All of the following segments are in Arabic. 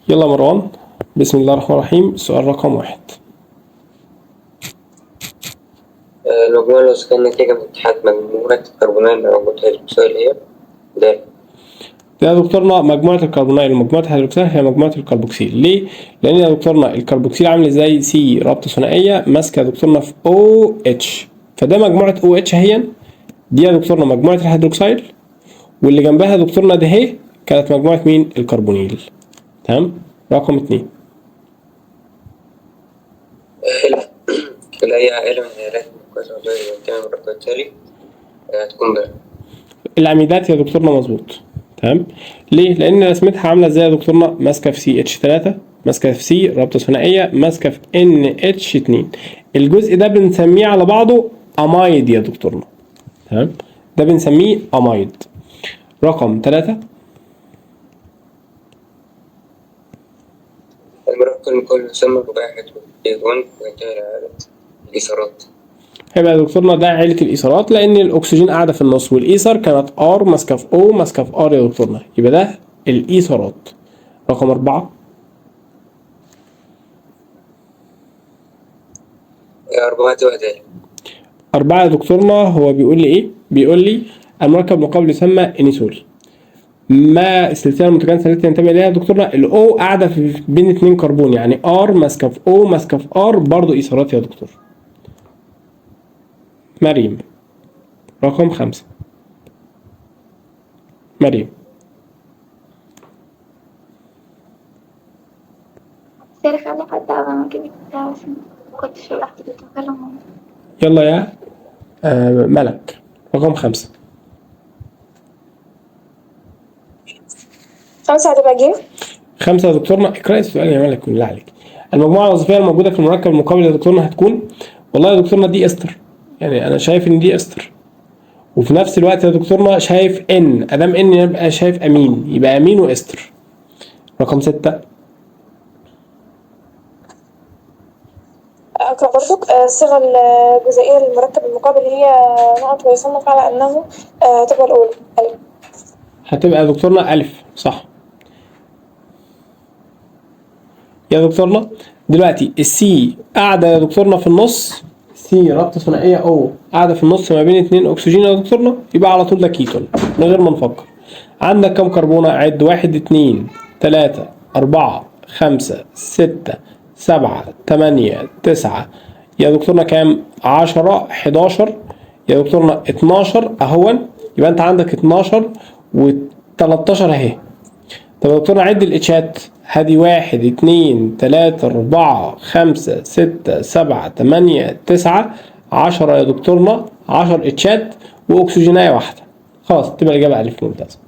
يلا مروان، بسم الله الرحمن الرحيم. السؤال رقم 1. المجموعة الوظيفية نتيجة من اتحاد مجموعة الكربونات الموجودة في السؤال هي د. يا دكتورنا مجموعة الكربونيل ومجموعة الهيدروكسيل هي مجموعة الكربوكسيل. ليه؟ لأن يا دكتورنا الكربوكسيل عامل زي سي رابطة ثنائية ماسكة يا دكتورنا في او اتش، فده مجموعة او اتش اهي. دي يا دكتورنا مجموعة الهيدروكسيل، واللي جنبها يا دكتورنا ده هي كانت مجموعة مين؟ الكربونيل. تمام؟ رقم 2. كلا أي عائلة من عائلات المكونات العضوية يمكنها المركب التالي هتكون ب. العميدات يا دكتورنا مظبوط. تمام. ليه؟ لأن رسمتها عاملة ازاي يا دكتورنا؟ ماسكة في سي اتش 3، ماسكة في سي رابطة ثنائية، ماسكة في ان اتش 2. الجزء ده بنسميه على بعضه امايد يا دكتورنا. تمام؟ ده بنسميه امايد. رقم 3. المركب المكون يسمى بواحد والبيجون وينتهي لعائلة الإيثارات. هيبقى يا دكتورنا ده عيلة الإيثارات، لأن الأكسجين قاعدة في النص، والإيثر كانت ار ماسكة في او ماسكة في ار يا دكتورنا، يبقى ده الإيثارات. رقم 4. أربعة وحدات. 4 يا دكتورنا هو بيقول لي إيه؟ بيقول لي المركب المقابل يسمى إنيسول. ما السلسله المتكامله التي ينتمي اليها يا دكتورنا؟ الاو قاعده في بين 2 كربون، يعني ار ماسكه في او ماسكه في ار، برضه ايثارات يا دكتور. مريم. رقم 5. مريم. سير خلي حد أعمل كده عشان مكنتش لوحدي كنت بكلم ماما. يلا يا ملك. رقم 5. 5 هتبقى ج. 5 يا دكتورنا، اقرأي السؤال يا ملك بالله عليك. المجموعة الوظيفية الموجودة في المركب المقابل يا دكتورنا هتكون، والله يا دكتورنا دي استر، يعني أنا شايف إن دي استر، وفي نفس الوقت يا دكتورنا شايف إن أدام إن يبقى شايف أمين، يبقى أمين وإستر. رقم 6. أقرأ برضك الصيغة الجزائية للمركب المقابل هي نقط ويصنف على أنه تبقى الأولى ألف. هتبقى يا دكتورنا ألف، صح يا دكتورنا. دلوقتي السي قاعدة يا دكتورنا في النص، سي رابطة ثنائية او قاعدة في النص ما بين 2 أكسجين يا دكتورنا، يبقى على طول ده كيتون من غير ما نفكر. عندك كام كربونة؟ عد: 1 2 3 4 5 6 7 8 9 يا دكتورنا كام؟ 10 11 يا دكتورنا 12 اهون. يبقى انت عندك 12 و13 اهي. طب يا دكتورنا عد الاتشات، هادي 1 2 3 4 5 6 7 8 9 10 يا دكتورنا، 10 اتشات واكسجينايه واحده. خلاص تبقى الاجابه الف. ممتاز.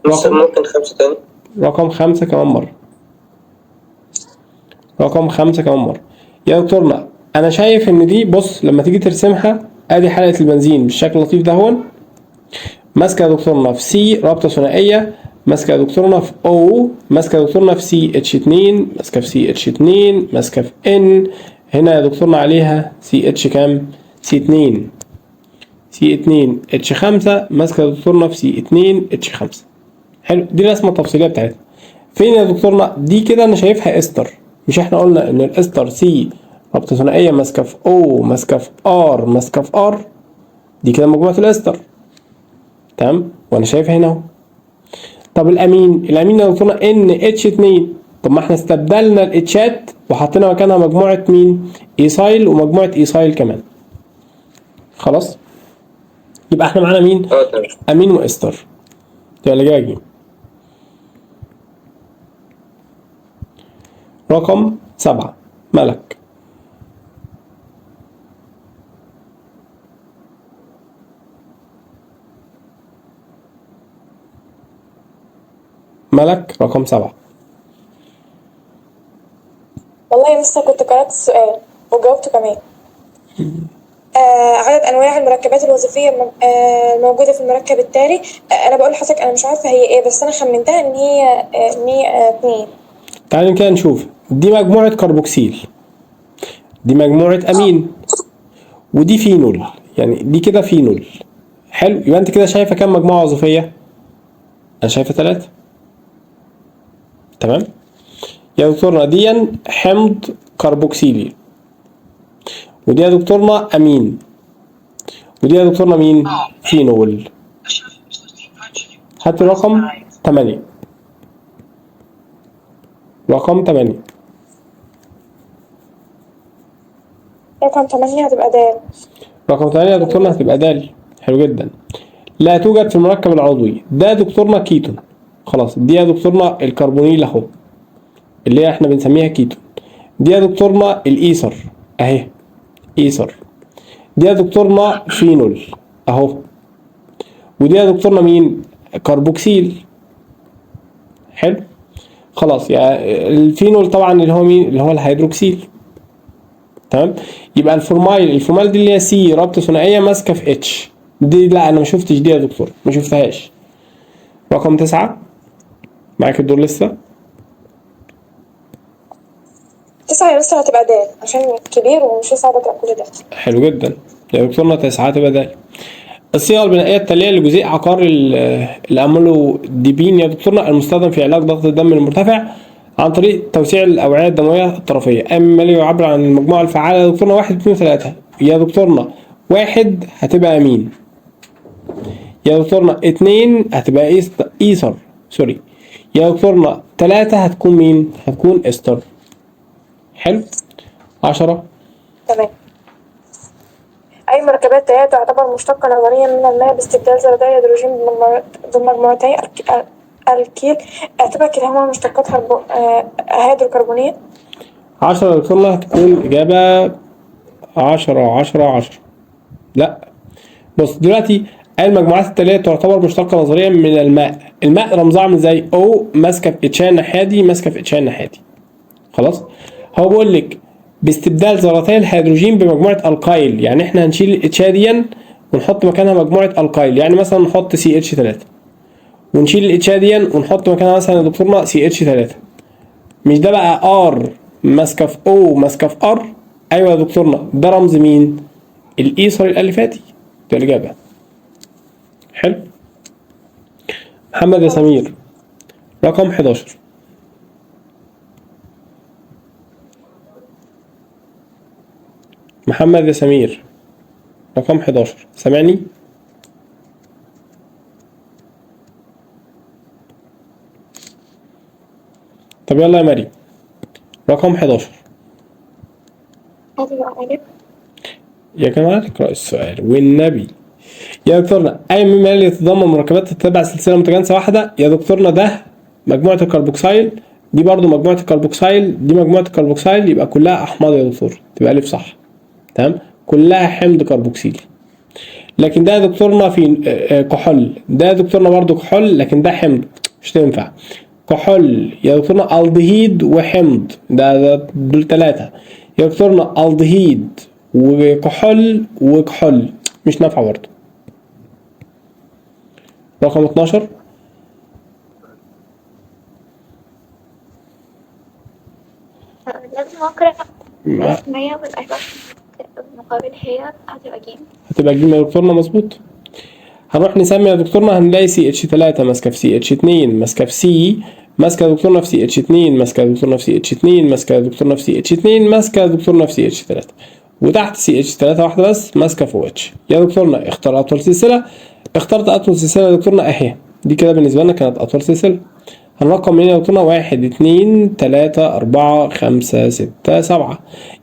ممكن 5 تاني. رقم 5 كمان مره. رقم 5 كمان مره يا دكتورنا. انا شايف ان دي، بص لما تيجي ترسمها، ادي حلقه البنزين بالشكل اللطيف ده هون، ماسكه يا دكتورنا في سي رابطه ثنائيه، ماسكه يا دكتورنا في او، ماسكه يا دكتورنا في سي اتش 2، ماسكه في سي اتش 2، ماسكه في ان. هنا يا دكتورنا عليها سي اتش كام؟ سي 2. سي 2 اتش 5 ماسكه يا دكتورنا في سي 2 اتش 5. حلو، دي الرسمه التفصيليه بتاعتها. فين يا دكتورنا؟ دي كده انا شايفها استر. مش احنا قلنا ان الاستر سي رابطه ثنائيه ماسكه في او ماسكه في ار ماسكه في ار؟ دي كده مجموعه الاستر. تمام، وانا شايف هنا اهو. طب الامين، الامين يا دكتورنا ان اتش 2. طب ما احنا استبدلنا الاتشات وحطينا مكانها مجموعه مين؟ ايسايل ومجموعه ايسايل كمان. خلاص، يبقى احنا معانا مين؟ تمام. امين واستر. يبقى اللي جاي. رقم 7. ملك. ملك رقم 7. والله لسه كنت قرأت السؤال وجاوبته كمان. عدد أنواع المركبات الوظيفية الموجودة في المركب التالي. أنا بقول لحضرتك أنا مش عارفة هي إيه، بس أنا خمنتها إن هي 2. تعالوا كده نشوف. دي مجموعة كربوكسيل، دي مجموعة أمين، ودي فينول، يعني دي كده فينول. حلو، يبقى أنت كده شايفة كام مجموعة وظيفية؟ أنا شايفة 3. تمام. يا دكتورنا دي حمض كربوكسيلي، ودي يا دكتورنا امين، ودي يا دكتورنا مين؟ فينول. هات رقم 8. رقم 8. رقم 8 هتبقى د. رقم 8 يا دكتورنا هتبقى د. حلو جدا. لا توجد في المركب العضوي. ده دكتورنا كيتون. خلاص دي يا دكتورنا الكربونيل اهو، اللي هي احنا بنسميها كيتون. دي يا دكتورنا الايثر اهي، ايثر. دي يا دكتورنا فينول اهو، ودي يا دكتورنا مين؟ كربوكسيل. حلو. خلاص يعني الفينول طبعا اللي هو مين؟ اللي هو الهيدروكسيل. تمام. يبقى الفورمايل دي اللي هي سي رابطه ثنائيه ماسكه في اتش. دي لا انا ما شفتش دي يا دكتور، ما شفتهاش. رقم 9 معاك الدور لسه. 9 لسه هتبقى د عشان كبير ومش صعب اقرا كل ده. حلو جدا يا دكتورنا. 9 هتبقى د. الصيغه البنائيه التاليه لجزيء عقار الامولوديبين يا دكتورنا المستخدم في علاج ضغط الدم المرتفع عن طريق توسيع الاوعيه الدمويه الطرفيه. اما اللي يعبر عن المجموعه الفعاله يا دكتورنا 1 2 3. يا دكتورنا 1 هتبقى امين، يا دكتورنا 2 هتبقى ايثر سوري، يا دكتورنا 3 هتكون مين؟ هتكون استر. حلو. 10. تمام. أي مركبات تالية تعتبر مشتقة نظريا من الماء باستبدال ذرتي هيدروجين بمجموعتي الكيل. اعتبر كلاهما مشتقات هيدروكربونية. 10 يا دكتورنا هتكون إجابة 10. لا بص دلوقتي المجموعات التالية تعتبر مشتقة نظريا من الماء. الماء رمزها عامل زي او ماسكة في اتشان الناحية دي، ماسكة في اتشان الناحية دي. خلاص. هو بيقول لك باستبدال ذرتي الهيدروجين بمجموعة القايل، يعني احنا هنشيل الاتشا دي ونحط مكانها مجموعة القايل، يعني مثلا نحط CH3 ونشيل الاتشا دي ونحط مكانها مثلا يا دكتورنا CH3. مش ده بقى R ماسكة في O ماسكة في R؟ ايوه يا دكتورنا ده رمز مين؟ الايثر الالفاتي. ده الاجابة. حلو. محمد يا سمير رقم 11. محمد يا سمير رقم 11 سامعني؟ طب يلا يا مريم رقم 11. يا جماعة اقرأ السؤال والنبي. يا دكتورنا أي مما يلي يتضمن مركبات تتبع سلسلة متجانسة واحدة. يا دكتورنا ده مجموعة الكربوكسيل، دي برضو مجموعة الكربوكسيل، دي مجموعة الكربوكسيل، يبقى كلها أحماض يا دكتور، تبقى ألف صح. تمام. كلها حمض كربوكسيلي. لكن ده يا دكتورنا في كحول، ده يا دكتورنا برضو كحول لكن ده حمض، مش تنفع. كحول يا دكتورنا الدهيد وحمض، ده دول 3. يا دكتورنا الدهيد وكحول وكحول، مش نافعة برضو. رقم 12. لازم أقرأ الرسمية والأحداث المقابل هي هتبقى جيم. هتبقى جيم يا دكتورنا مظبوط. هنروح نسمي يا دكتورنا هنلاقي CH3 ماسكة في CH2 ماسكة في C ماسكة يا دكتورنا في CH2 ماسكة يا دكتورنا في CH2 ماسكة يا دكتورنا في CH2 ماسكة يا دكتورنا في CH3، وتحت CH3 واحدة بس ماسكة في OH. يا دكتورنا اختار أطول سلسلة. اخترت أطول سلسلة يا دكتورنا أهي، دي كده بالنسبة لنا كانت أطول سلسلة. هنرقم منين يا دكتورنا؟ 1 2 3 4 5 6 7.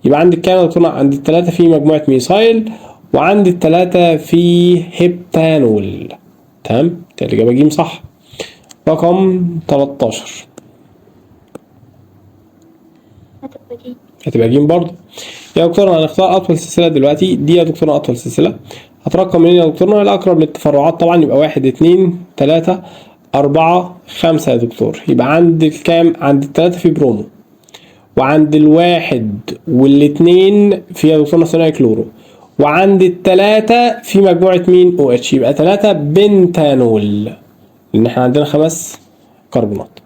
يبقى عندك كام يا دكتورنا؟ عندي التلاتة في مجموعة ميثايل وعندي التلاتة في هيبتانول. تمام. الإجابة جيم صح. رقم 13 هتبقى جيم برضه. يا دكتورنا هنختار أطول سلسلة دلوقتي، دي يا دكتورنا أطول سلسلة. هترقم منين يا دكتورنا؟ الأقرب للتفرعات طبعا، يبقى 1 2 3 4 5 يا دكتور. يبقى عند الكام؟ عند التلاتة في برومو، وعند الواحد والاتنين في يا دكتورنا ثانوي كلورو، وعند التلاتة في مجموعة مين؟ OH. يبقى 3 بنتانول، لأن احنا عندنا 5 كربونات.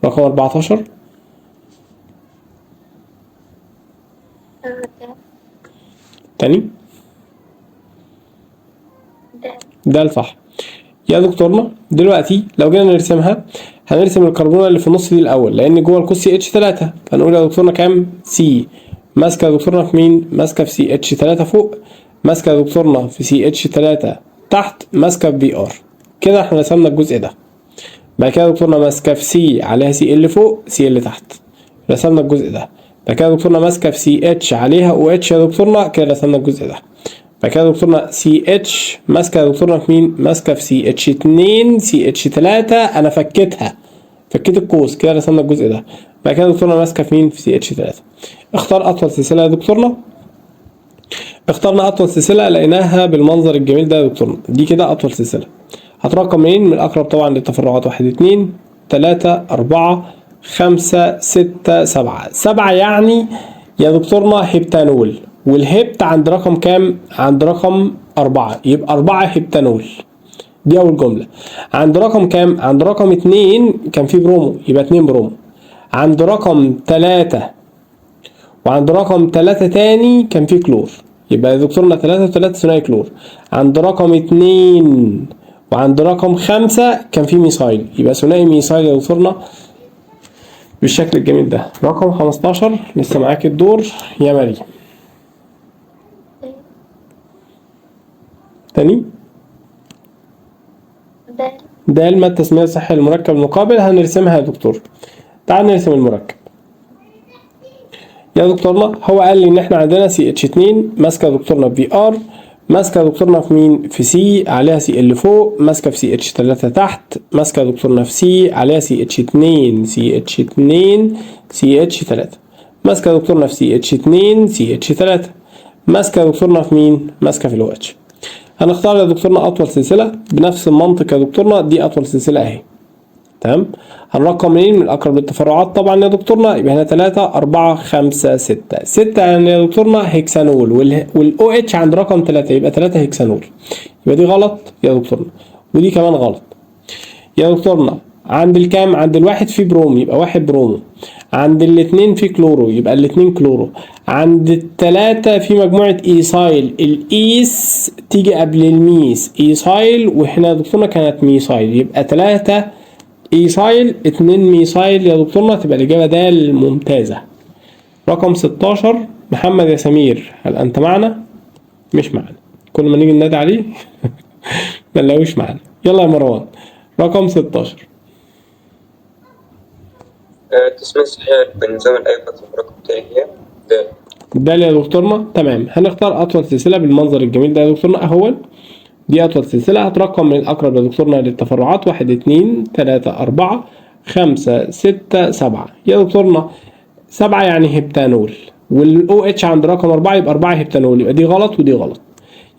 رقم 14 تاني ده صح. يا دكتورنا دلوقتي لو جينا نرسمها هنرسم الكربونة اللي في النص دي الأول، لأن جوه القوس سي اتش 3، فنقول يا دكتورنا كام؟ سي ماسكة يا دكتورنا في مين؟ ماسكة في سي اتش 3 فوق، ماسكة يا دكتورنا في سي اتش 3 تحت، ماسكة في بي ار. كده احنا رسمنا الجزء ده. بعد كده يا دكتورنا ماسكة في سي عليها سي ال فوق سي ال تحت، رسمنا الجزء ده. بعد كده يا دكتورنا ماسكة في سي اتش عليها او اتش يا دكتورنا، كده رسمنا الجزء ده. بعد كده يا دكتورنا سي اتش ماسكة يا دكتورنا في مين؟ ماسكة في سي اتش 2 سي اتش 3، أنا فكيت القوس، كده رسمنا الجزء ده. بعد كده يا دكتورنا ماسكة في مين؟ في سي اتش 3. اختار أطول سلسلة يا دكتورنا. اخترنا أطول سلسلة لقيناها بالمنظر الجميل ده يا دكتورنا، دي كده أطول سلسلة. هترقم منين؟ من الأقرب طبعا للتفرعات، 1 2 3 4 5 6 7. 7 يعني يا دكتورنا هبتانول، والهبت عند رقم كام؟ عند رقم 4، يبقى 4 هبتانول. دي أول جملة. عند رقم كام؟ عند رقم 2 كان فيه برومو، يبقى 2 برومو. عند رقم 3 وعند رقم 3 تاني كان فيه كلور، يبقى يا دكتورنا 3 و3 ثنائي كلور. عند رقم 2 وعند رقم 5 كان فيه ميثايل، يبقى ثنائي ميثايل يا دكتورنا بالشكل الجميل ده. رقم 15 لسه معاك الدور يا مريم. تاني ده المادة التسمية الصحية للمركب المقابل، هنرسمها يا دكتور. تعال نرسم المركب يا دكتورنا. هو قال لي ان احنا عندنا سي اتش 2 ماسكه دكتورنا في ار، ماسكه دكتورنا في مين؟ في سي عليها سي ال فوق، ماسكه في سي اتش 3 تحت، ماسكه دكتورنا في سي عليها سي اتش 2 سي اتش 2 سي اتش 3، ماسكه دكتورنا في سي اتش 2 سي اتش 3، ماسكه دكتورنا في مين؟ ماسكه في الاو اتش. هنختار يا دكتورنا اطول سلسله بنفس المنطق يا دكتورنا، دي اطول سلسله اهي. تمام. هنرقم منين؟ من الاقرب للتفرعات طبعا يا دكتورنا، يبقى هنا 3 4 5 6. 6 يعني يا دكتورنا هيكسانول، والاو اتش عند رقم 3 يبقى 3 هيكسانول، يبقى دي غلط يا دكتورنا، ودي كمان غلط يا دكتورنا. عند الكام؟ عند الواحد في بروم يبقى 1 برومو، عند الاثنين في كلورو يبقى الاثنين كلورو، عند الثلاثة في مجموعة ايسايل، الايس تيجي قبل الميس ايسايل، وهنا يا دكتورنا كانت ميسايل، يبقى 3 ايسايل 2 ميسايل يا دكتورنا، تبقى الإجابة د ممتازة. رقم 16 محمد يا سمير، هل أنت معنا؟ مش معنا، كل ما نيجي ننادي عليه ما نلاقوش معنا. يلا يا مروان رقم 16. التسمية الصحيحة بالنظام الأيقظ المركب التالي هي د. يا دكتورنا تمام. هنختار أطول سلسلة بالمنظر الجميل ده يا دكتورنا أهو، دي أطول سلسلة. هترقم من الأقرب يا دكتورنا للتفرعات، 1 2 3 4 5 6 7 يا دكتورنا. 7 يعني هبتانول، والاو اتش عند رقم 4 يبقى 4 هبتانول، يبقى دي غلط ودي غلط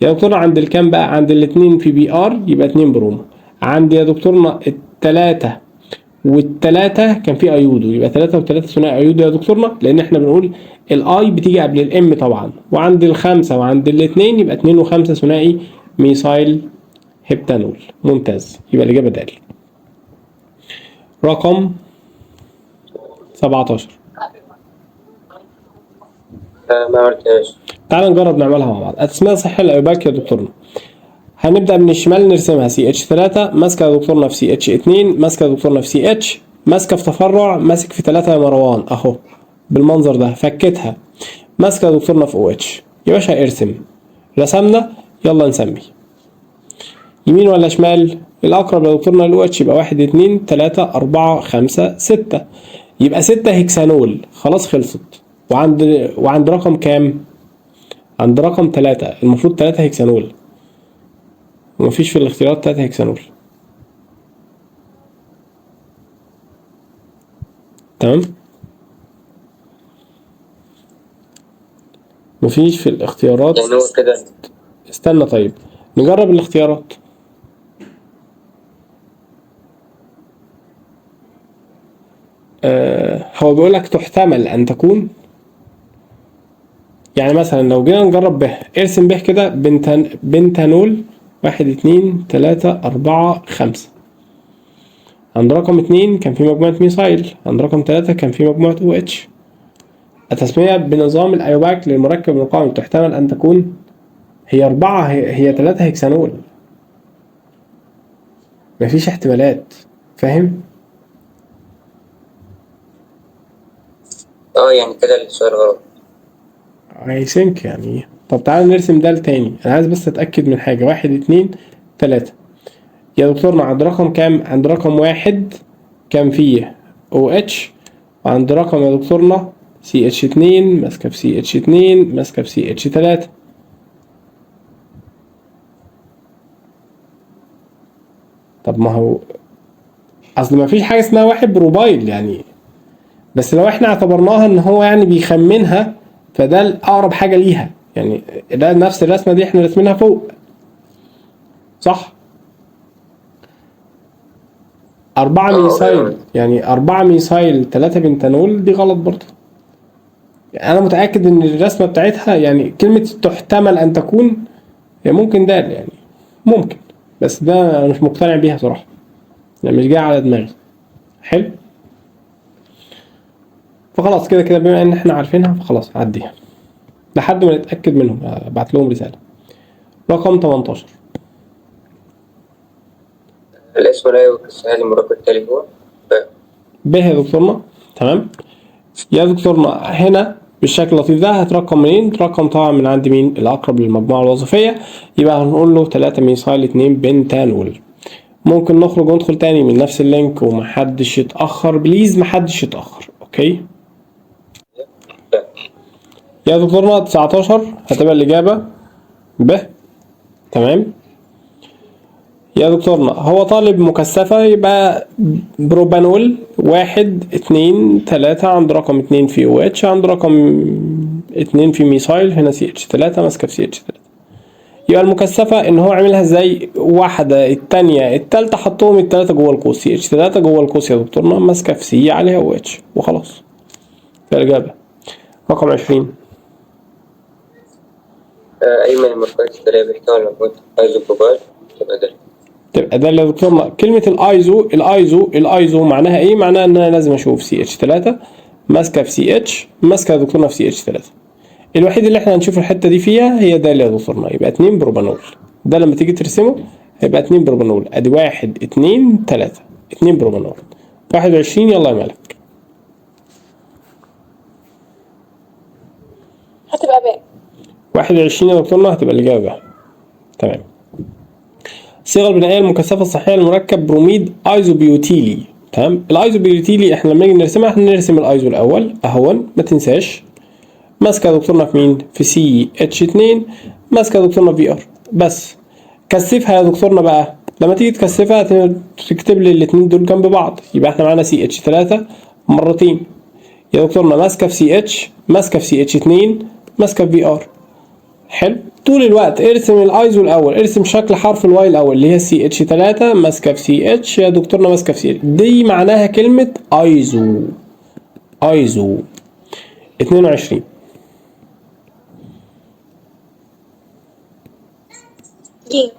يا دكتورنا. عند الكام بقى؟ عند الاثنين في بي ار يبقى 2 برومو. عند يا دكتورنا الثلاثة والثلاثة كان في ايودو، يبقى 3 و3 ثنائي ايودو يا دكتورنا، لان احنا بنقول الاي بتيجي قبل الام طبعا. وعند الخمسة وعند الاثنين يبقى 2 و5 ثنائي ميثايل هبتانول. ممتاز، يبقى الإجابة د. رقم 17 ما عملتهاش. تعال نجرب نعملها مع بعض. التسمية الصحيحة للأيوباك يا دكتورنا، هنبدأ من الشمال نرسمها سي اتش 3 ماسكة يا دكتورنا في سي اتش 2، ماسكة يا دكتورنا في سي اتش، ماسكة في تفرع ماسك في 3 يا مروان اهو بالمنظر ده، فكتها ماسكة يا دكتورنا في او اتش. يا باشا ارسم، رسمنا، يلا نسمي. يمين ولا شمال؟ الأقرب يا دكتورنا للأو اتش، يبقى 1 2 3 4 5 6، يبقى 6 هكسانول. خلاص خلصت. وعند رقم كام؟ عند رقم 3 المفروض 3 هكسانول، ومفيش في الاختيارات 3 هكسانول. تمام، مفيش في الاختيارات. يعني هو كده. استنى طيب نجرب الاختيارات. هو بيقولك تحتمل أن تكون، يعني مثلا لو جينا نجرب به، ارسم به كده بنتانول 1 2 3 4 5. عند رقم 2 كان في مجموعة ميثايل، عند رقم 3 كان في مجموعة او اتش. التسمية بنظام الأيوباك للمركب المقاوم تحتمل أن تكون هي 4 هي 3 هكسانول، مفيش احتمالات. فاهم؟ يعني كده السؤال غلط. I think يعني. طب تعالى نرسم ده تاني، انا عايز بس اتأكد من حاجة. 1 2 3 يا دكتورنا عند رقم كام؟ عند رقم 1 كان فيه OH، وعند رقم يا دكتورنا CH2 ماسكة في CH2 ماسكة في CH3. طب ما هو اصل ما فيش حاجة اسمها 1 بروبايل يعني، بس لو احنا اعتبرناها ان هو يعني بيخمنها فده الاقرب حاجة ليها يعني. ده نفس الرسمة دي احنا رسمينها فوق، صح؟ 4 ميثايل يعني 4 ميثايل 3 بنتانول، دي غلط برضه. يعني انا متأكد ان الرسمة بتاعتها يعني كلمة تحتمل ان تكون هي ممكن ده يعني ممكن، بس ده انا مش مقتنع بيها صراحة يعني، مش جاي على دماغي. حلو، فخلاص كده كده بما ان احنا عارفينها فخلاص عديها لحد ما نتأكد منهم. ابعت لهم رسالة. رقم 18 الاسم لا يعكس هذا المركب التالي هو ب يا دكتورنا. تمام يا دكتورنا، هنا بالشكل اللطيف ده هترقم منين؟ ترقم طبعا من عند مين؟ الأقرب للمجموعة الوظيفية، يبقى هنقول له 3 ميثايل 2 بنتانول. ممكن نخرج وندخل تاني من نفس اللينك ومحدش يتأخر بليز، محدش يتأخر. اوكي يا دكتورنا 19 هتبقى الإجابة ب. تمام يا دكتورنا، هو طالب مكثفة يبقى بروبانول 1 2 3 عند رقم 2 في OH، عند رقم 2 في ميثايل هنا CH3 ماسكة في CH3. يبقى المكثفة ان هو عملها ازاي؟ واحدة التانية التالتة حطهم التلاتة جوه القوس، CH3 جوه القوس يا دكتورنا ماسكة في C عليها OH وخلاص. الإجابة رقم 20. أي من المركبات التالية بيحتوي على مجموعة أيزوبروبال تبقى ده. تبقى ده اللي يا دكتورنا كلمة الايزو معناها ايه؟ معناها ان انا لازم اشوف CH3 ماسكة في CH ماسكة يا دكتورنا في CH3. الوحيد اللي احنا هنشوف الحتة دي فيها هي ده اللي يا دكتورنا، يبقى 2 بروبانول. ده لما تيجي ترسمه هيبقى 2 بروبانول، ادي 1 2 3 2 بروبانول. 21 يلا يا مالك. هتبقى باء. 21 يا دكتورنا هتبقى الإجابة. تمام. الصيغة البنائية المكثفة الصحيحة لمركب بروميد ايزوبيوتيلي. تمام، الايزوبيوتيلي احنا لما نيجي نرسمها احنا نرسم الايزو الاول اهون، ما تنساش ماسكه يا دكتورنا في مين؟ في CH2 ماسكه يا دكتورنا في R. بس كثفها يا دكتورنا بقى، لما تيجي تكثفها تكتب لي الاثنين دول جنب بعض، يبقى احنا معانا CH3 مرتين يا دكتورنا ماسكه في CH ماسكه في CH2 ماسكه في R. حلو، طول الوقت ارسم الايزو الاول، ارسم شكل حرف الواي الاول اللي هي CH3 ماسكه في CH يا دكتورنا ماسكه في CH، دي معناها كلمه ايزو. 22 جيم.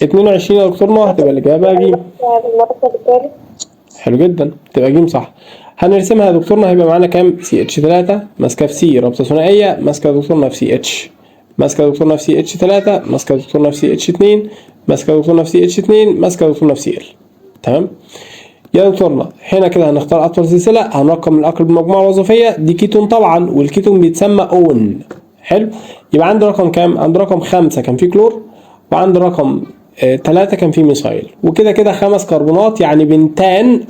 22 يا دكتورنا هتبقى الإجابة جيم. المركب التالي حلو جدا، تبقى جيم صح. هنرسمها يا دكتورنا هيبقى معانا كام؟ CH3 ماسكة في C رابطة ثنائية ماسكة يا دكتورنا في CH ماسكة يا دكتورنا في CH3 ماسكة يا دكتورنا في CH2 ماسكة يا دكتورنا في CH2 ماسكة يا دكتورنا في Cl. تمام يا دكتورنا، هنا كده هنختار أطول سلسلة، هنرقم من الأقرب للمجموعة الوظيفية. دي كيتون طبعا، والكيتون بيتسمى أون. حلو، يبقى عند رقم كام؟ عند رقم 5 كان فيه كلور، وعند رقم 3 كان فيه ميثايل، وكده كده 5 كربونات يعني بنتان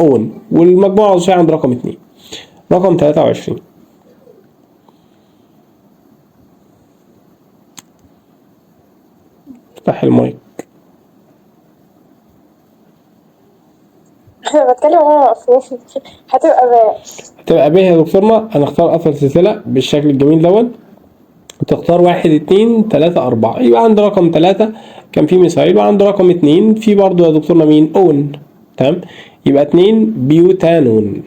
أون، والمجموعة الوظيفية عند رقم 2. رقم 23 افتح المايك. انا بتكلم وانا مقفول. هتبقى باء. هتبقى ب يا دكتورنا، هنختار أطول سلسلة بالشكل الجميل دون، تختار 1 2 3 4. يبقى عند رقم 3 كان في ميثايل، وعند رقم 2 في برضه يا دكتورنا مين؟ أون. تمام، يبقى 2 بيوتانون.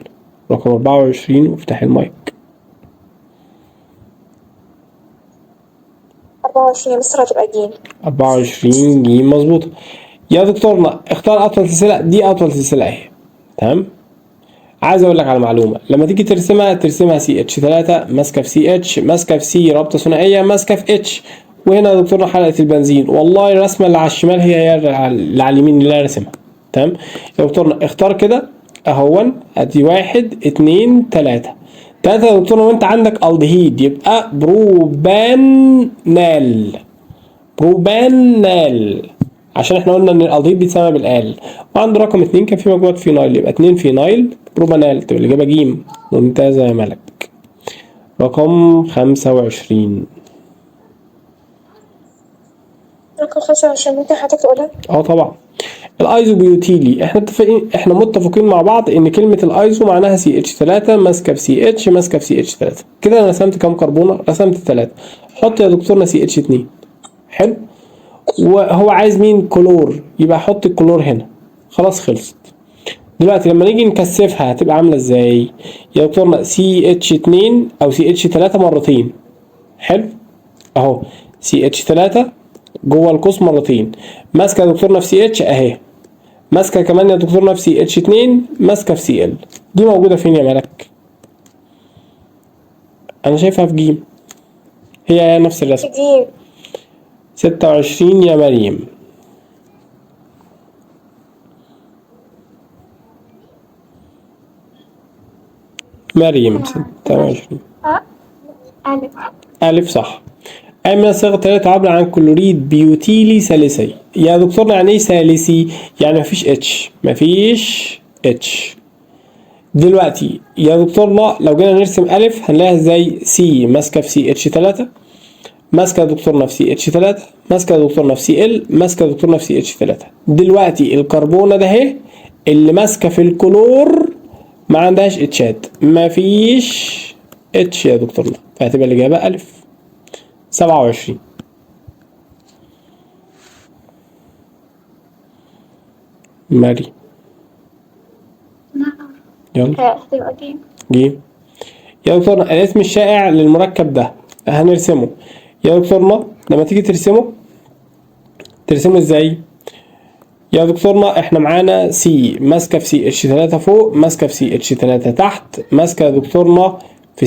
رقم 24 وافتح المايك. 24 مصر هتبقى جيم. 24 جيم مظبوطة يا دكتورنا. اختار أطول سلسلة، دي أطول سلسلة أهي. تمام، عايز اقول لك على معلومه، لما تيجي ترسمها CH3 ماسكه في CH ماسكه في C رابطه ثنائيه ماسكه في H، وهنا يا دكتورنا حلقه البنزين، والله الرسمه اللي على الشمال هي اللي على اليمين اللي انا راسمها. تمام يا دكتورنا، اختار كده اهون، ادي 1 2 3. 3 يا دكتور وانت عندك الدهيد يبقى بروبانال. بروبانال عشان احنا قلنا ان الالدهيد بيتسمى بالال. وعند رقم 2 كان في مجموعة فينايل يبقى 2 فينايل بروبانال، تبقى الإجابة ج. ممتازة يا ملك. رقم 25. رقم 25 ممكن حضرتك تقولها؟ طبعا. الايزوبيوتيلي احنا متفقين مع بعض ان كلمة الايزو معناها CH3 ماسكة في CH ماسكة في CH3. كده انا رسمت كام كربونة؟ رسمت 3. حط يا دكتورنا CH2. حلو. وهو عايز مين؟ كلور، يبقى حط الكلور هنا. خلاص خلصت. دلوقتي لما نيجي نكثفها هتبقى عاملة ازاي؟ يا دكتورنا CH2 او CH3 مرتين. حلو. اهو CH3 جوه القوس مرتين. ماسكه يا دكتورنا في CH اهي. ماسكه كمان يا دكتورنا في CH2 ماسكه في Cl. دي موجوده فين يا ملك؟ انا شايفها في ج. هي نفس الرسم. جيم. 26 يا مريم. مريم 26. ألف. ألف صح. أي من الصيغة التالية تعبر عن كلوريد بيوتيلي ثالثي. يا دكتورنا يعني إيه ثالثي؟ يعني مفيش اتش. مفيش اتش. دلوقتي يا دكتورنا لو جينا نرسم ألف هنلاقيها ازاي؟ سي ماسكة في CH3، ماسكة يا دكتورنا في CH3، ماسكة يا دكتورنا في Cl، ماسكة يا دكتورنا في CH3. دلوقتي الكربونة ده اهي اللي ماسكة في الكلور ما عندهاش اتشات، مفيش اتش يا دكتورنا، فهتبقى الإجابة ألف. 27. ماري. نعم. يلا. هتبقى جيم. جيم. يا دكتورنا الاسم الشائع للمركب ده هنرسمه. يا دكتورنا لما تيجي ترسمه ازاي؟ يا دكتورنا احنا معانا سي ماسكه في CH3 فوق، ماسكه في CH3 تحت، ماسكه يا دكتورنا في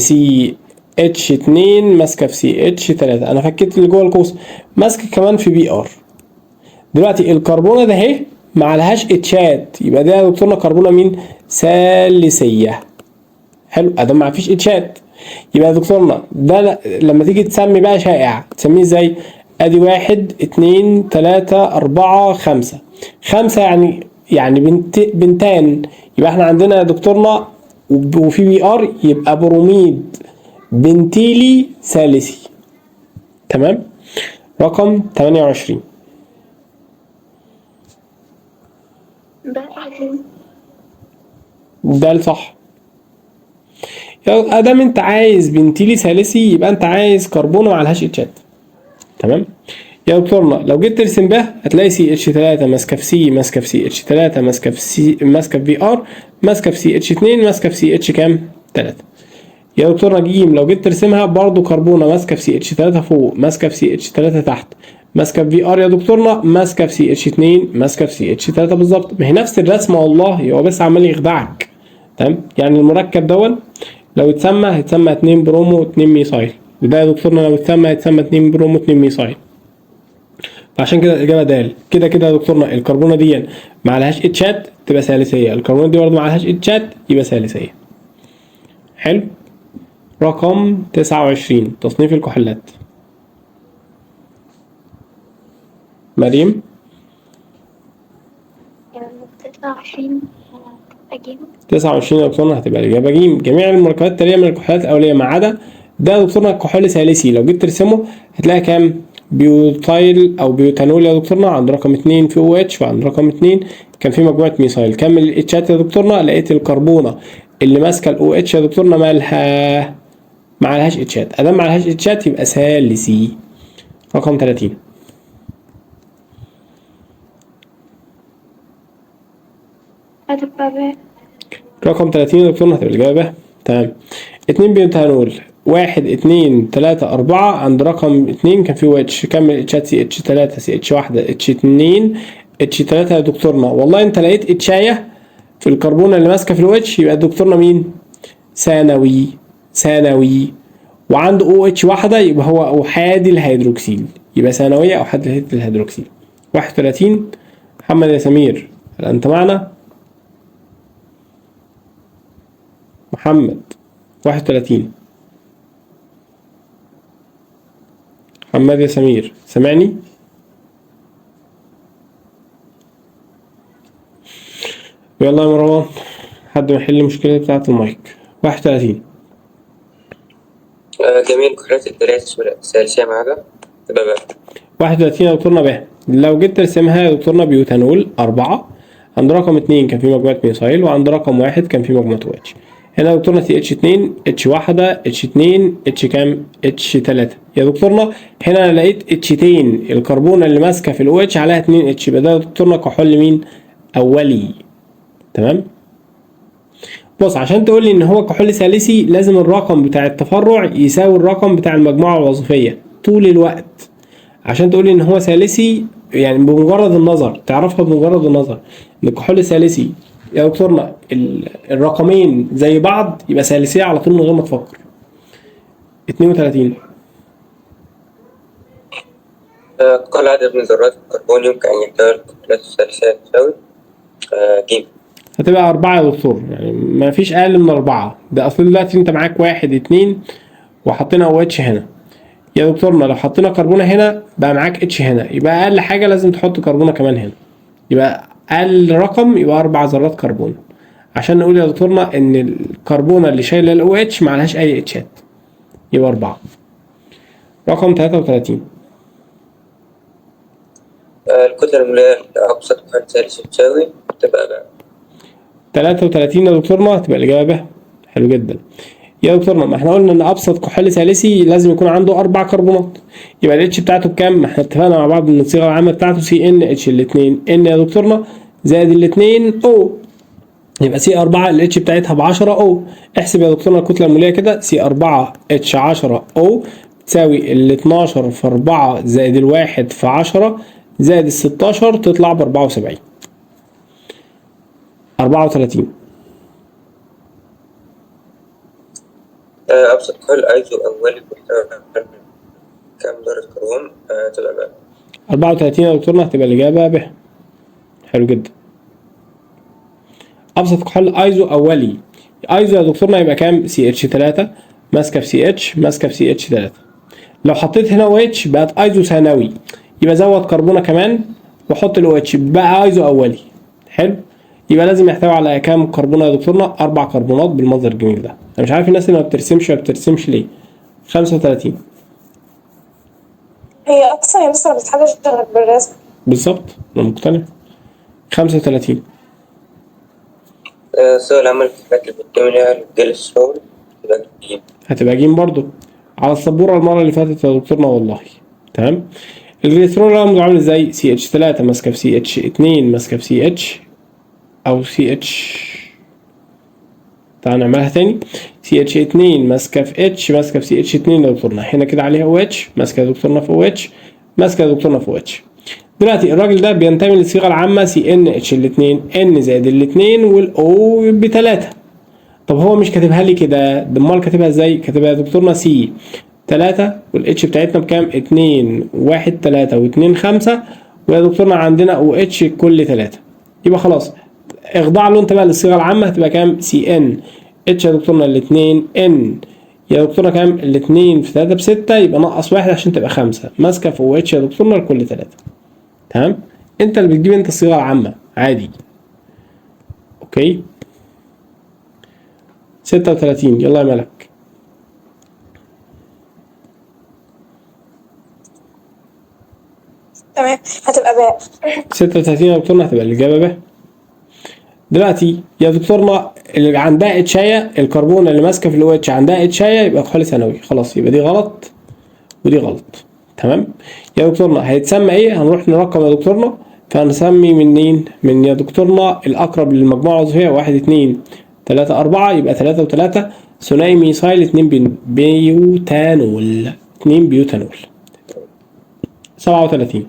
CH2 ماسكه في CH3. انا فكيت اللي جوه القوس. ماسكه كمان في BR. دلوقتي الكربونه ده اهي ما لهاش اتشات، يبقى ده يا دكتورنا كربونه مين؟ ثالثيه. حلو. ادام ما فيش اتشات يبقى يا دكتورنا ده لما تيجي تسمي بقى شائع تسميه ازاي؟ ادي 1 2 3 4 5. 5 يعني بنتان. يبقى احنا عندنا يا دكتورنا وفي BR يبقى بروميد بنتيلي ثالثي. تمام. رقم 28. بقى جيم. ده صح. ادام انت عايز بنتيلي ثالثي يبقى انت عايز كربونه معلهاش اتشات. تمام. يا دكتورنا لو جيت ترسم ده هتلاقي CH3 ماسكه في C ماسكه في CH3 ماسكه في C ماسكه في BR ماسكه في CH2 ماسكه في CH كام؟ 3. يا دكتورنا جيم لو جيت ترسمها برضو كربونه ماسكه في CH3 فوق، ماسكه في CH3 تحت، ماسكه في BR يا دكتورنا ماسكه في CH2 ماسكه في CH3 بالظبط. ما هي نفس الرسمه والله، هو بس عمال يخدعك. تمام. يعني المركب دون لو اتسمى هيتسمى 2 برومو 2 ميثايل، وده يا دكتورنا لو اتسمى هيتسمى 2 برومو 2 ميثايل. فعشان كده الاجابه د. كده يا دكتورنا الكربونه دي ما عليهاش اتشات تبقى ثالثيه، الكربونه دي برضه ما عليهاش اتشات يبقى ثالثيه. حلو. رقم 29 تصنيف الكحولات. مريم. 29 هتبقى جيم. 29 يا دكتورنا هتبقى الاجابه ج. جميع المركبات التاليه من الكحولات الاوليه ما عدا ده يا دكتورنا كحول ثالثي. لو جيت ترسمه هتلاقي كام؟ بيوتايل او بيوتانول يا دكتورنا عند رقم 2 في OH، وعند رقم 2 كان في مجموعه ميثايل. كمل الاتشات يا دكتورنا لقيت الكربونه اللي ماسكه OH يا دكتورنا مالها؟ معلهاش اتشات. ادام معلهاش اتشات يبقى ثالثي. رقم 30. هتبقى ب. رقم 30 يا دكتورنا هتبقى الإجابة ب. تمام. 2 بيوتانول 1 2 3 4 عند رقم 2 كان في OH. كمل اتشات CH3 CH1 H2 H3 يا دكتورنا. والله انت لقيت اتشاية في الكربونة اللي ماسكة في الOH يبقى دكتورنا مين؟ ثانوي. وعنده OH واحدة يبقى هو أحادي الهيدروكسيل، يبقى ثانوية أو أحادي الهيدروكسيل. 31. محمد يا سمير هل أنت معنا؟ محمد 31. محمد يا سمير سامعني؟ يلا يا مروان حد يحل المشكلة بتاعة المايك. 31. جميع الكحولات الثلاث الثالثية معاها تبقى بقى 31 يا دكتورنا ب. لو جيت ترسمها يا دكتورنا بيوتانول 4. عند رقم 2 كان في مجموعة ميثايل، وعند رقم 1 كان في مجموعة OH. هنا يا دكتورنا CH2 H1 H2 H كام H3 يا دكتورنا. هنا انا لقيت اتشتين الكربونة اللي ماسكة في الOH عليها 2 اتش، يبقى ده يا دكتورنا كحول مين؟ أولي. تمام. بص عشان تقول لي ان هو كحول ثالثي لازم الرقم بتاع التفرع يساوي الرقم بتاع المجموعة الوظيفية طول الوقت. عشان تقول لي ان هو ثالثي يعني بمجرد النظر تعرفها، بمجرد النظر ان الكحول ثالثي يا دكتورنا الرقمين زي بعض يبقى ثالثية على طول من غير ما تفكر. 32. أقل عدد من ذرات الكربون يمكن أن يحتوي الكحولات الثالثية تساوي ج. هتبقى 4 يا دكتور، يعني ما فيش أقل من 4. ده أصل دلوقتي أنت معاك 1 2 وحطينا OH هنا يا دكتورنا. لو حطينا كربونة هنا بقى معاك اتش هنا، يبقى اقل حاجة لازم تحط كربونة كمان هنا، يبقى اقل رقم يبقى 4 ذرات كربون. عشان نقول يا دكتورنا ان الكربونة اللي شايلة ال OH معلهاش اي اتشات يبقى 4. رقم 33. الكتلة المولية لأبسط كحول ثالثي تساوي تبقى بقى 33 يا دكتورنا هتبقى الإجابة ب. حلو جدا يا دكتورنا. ما احنا قلنا ان ابسط كحول ثالثي لازم يكون عنده 4 كربونات، يبقى الاتش بتاعته بكام؟ ما احنا اتفقنا مع بعض ان الصيغه العامه بتاعته CnH الاثنين ان يا دكتورنا زائد الاثنين O، يبقى C4 الاتش بتاعتها ب 10 O. احسب يا دكتورنا الكتله الموليه كده C4H10O تساوي ال 12 في 4 زائد الواحد في 10 زائد ال 16 تطلع ب 74. 34. أبسط كحول أيزو أولي بيحتوي كام ذرة كربون تبقى بقى 34 يا دكتورنا هتبقى الإجابة ب. حلو جدا. أبسط كحول أيزو أولي. أيزو يا دكتورنا يبقى كام؟ CH3 ماسكة في CH ماسكة في CH3. لو حطيت هنا OH بقت أيزو ثانوي، يبقى زود كربونة كمان وحط ال OH بقى أيزو أولي. حلو. يبقى لازم يحتوي على كام كربونة يا دكتورنا؟ 4 كربونات بالمنظر الجميل ده. أنا مش عارف الناس اللي ما بترسمش ليه. 35. هي اصلا يا مستر ما بتتحدش غير بالرسم. بالظبط أنا مقتنع. 35. سؤال عمل الكحولات اللي بتكون لها الجليسرول تبقى ج. هتبقى ج برضو على السبورة المرة اللي فاتت يا دكتورنا والله. تمام. الجليسرول رمزه عامل ازاي؟ CH3 ماسكة في CH2 ماسكة في CH أو CH. تعال نعملها تاني. CH2 ماسكة في H ماسكة في CH2 يا دكتورنا. هنا كده عليها OH ماسكة يا دكتورنا في OH ماسكة يا دكتورنا في OH. دلوقتي الراجل ده بينتمي للصيغة العامة CnH الاثنين N زائد الاثنين والO ب3. طب هو مش كاتبها لي كده، امال كاتبها ازاي؟ كاتبها يا دكتورنا C 3 والاتش بتاعتنا بكام؟ 2 1 3 و2 5 ويا دكتورنا عندنا OH كل 3. يبقى خلاص اخضع له انت بقى للصيغة العامة هتبقى كام؟ CN H يا دكتورنا الاثنين N يا دكتورنا كام؟ الاثنين في 3 ب6 يبقى نقص 1 عشان تبقى 5 ماسكة في OH يا دكتورنا لكل 3. تمام. انت اللي بتجيب انت الصيغة العامة عادي. اوكي. 36 يلا يا ملك. تمام هتبقى باء. 36 يا دكتورنا هتبقى الإجابة ب. دلوقتي يا دكتورنا اللي عندها اتشاية الكربونة اللي ماسكة في الOH عندها اتشاية يبقى كحول ثانوي. خلاص يبقى دي غلط ودي غلط. تمام. يا دكتورنا هيتسمى ايه؟ هنروح نرقم يا دكتورنا، فهنسمي منين؟ من يا دكتورنا الأقرب للمجموعة الوظيفية 1 2 3 4 يبقى 3 و3 ثنائي ميثايل 2 بيوتانول 2 بيوتانول. 37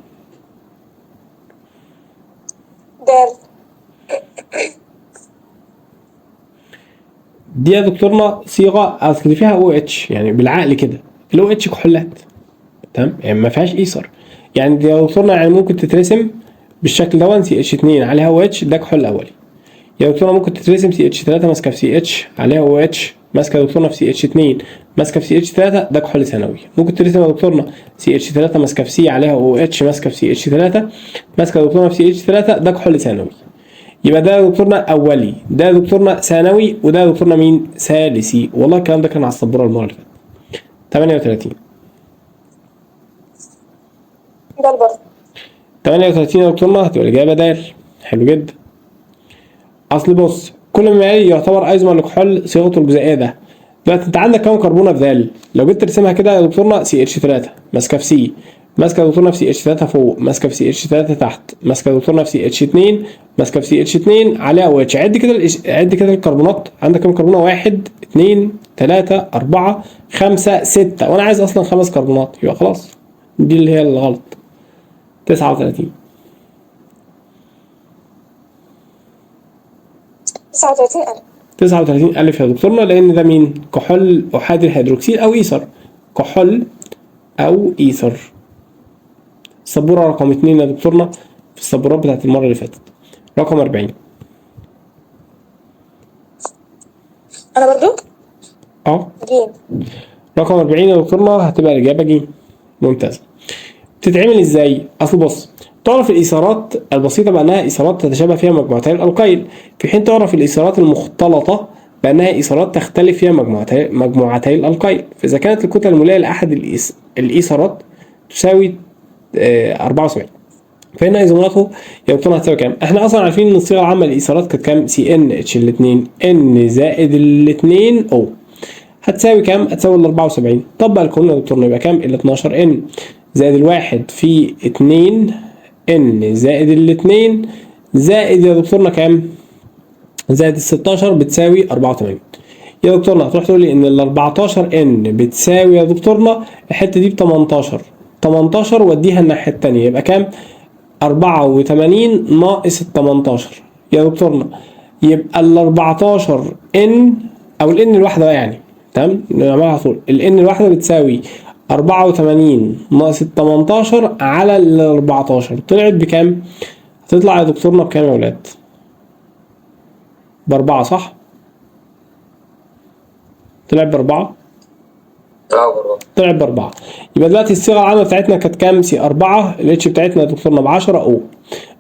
دال. دي يا دكتورنا صيغة أصل فيها OH يعني بالعقل كده ال OH كحولات. تمام يعني ما فيهاش إيثر. يعني دي يا دكتورنا يعني ممكن تترسم بالشكل ده CH2 عليها OH ده كحول أولي. يا دكتورنا ممكن تترسم سي اتش 3 ماسكه في سي اتش عليها او اتش، ماسكه يا دكتورنا في سي اتش 2 ماسكه في سي اتش 3، ده كحول ثانوي. ممكن ترسم يا دكتورنا سي اتش 3 ماسكه في سي عليها او اتش ماسكه في سي اتش 3 ماسكه يا دكتورنا في سي اتش 3، ده كحول ثانوي. يبقى ده يا دكتورنا اولي، ده يا دكتورنا ثانوي، وده يا دكتورنا مين؟ ثالثي. والله الكلام ده كان على السبوره المره اللي فاتت. 38 ده برضه 38 يا دكتورنا هتبقى الاجابه د. حلو جدا. اصل بص، كل ما يعتبر ايزومر لكحول صيغته الجزيئيه ده. دلوقتي انت عندك كام كربونه في د؟ لو جيت ترسمها كده يا دكتورنا سي اتش 3 ماسكه في سي، ماسكه يا دكتورنا في سي اتش 3 فوق، ماسكه في سي اتش 3 تحت، ماسكه يا دكتورنا في سي اتش 2، ماسكه في سي اتش 2 عليها او اتش. عد كده عد كده الكربونات. عندك كام كربونه؟ 1 2 3 4 5 6، وانا عايز اصلا 5 كربونات، يبقى خلاص دي اللي هي الغلط. 39 39,000. 39 ألف يا دكتورنا، لأن ده مين؟ كحول أحادي الهيدروكسيل أو إيثر. كحول أو إيثر. السبورة رقم 2 يا دكتورنا في السبورات بتاعت المرة اللي فاتت. رقم 40 انا برضو جيم. رقم 40 يا دكتورنا هتبقى الإجابة ج. ممتاز. بتتعمل إزاي؟ أصل بص، تعرف الإيثارات البسيطة بأنها إيثارات تتشابه فيها مجموعتي الألقيل، في حين تعرف الإيثارات المختلطة بأنها إيثارات تختلف فيها مجموعتي الألقيل. فإذا كانت الكتلة المولية لأحد الإيثارات تساوي 74، فإن إيزومراته يا دكتورنا هتساوي كام؟ إحنا أصلا عارفين إن الصيغة العامة للإيثارات كانت كام؟ سي إن اتش الاتنين إن زائد الاتنين أو هتساوي كام؟ هتساوي ال 74. طبق القانون يا دكتورنا يبقى كام؟ ال 12 إن زائد الواحد في 2 ان زائد الاتنين زائد يا دكتورنا كام؟ زائد ال 16 بتساوي 84. يا دكتورنا هتروح تقول لي ان ال 14 ان بتساوي يا دكتورنا الحته دي ب 18 واديها الناحيه الثانيه يبقى كام؟ 84 ناقص ال 18 يا دكتورنا، يبقى ال 14 ان او الان الواحده يعني، تمام؟ نعملها على طول. الان الواحده بتساوي 84 ناقص ال 18 على ال 14، طلعت بكام؟ هتطلع يا دكتورنا بكام يا ولاد؟ ب4 صح؟ طلعت ب4؟ طلعت ب4. يبقى دلوقتي الصيغه العامه بتاعتنا كانت كام؟ سي 4، الاتش بتاعتنا يا دكتورنا ب 10 او،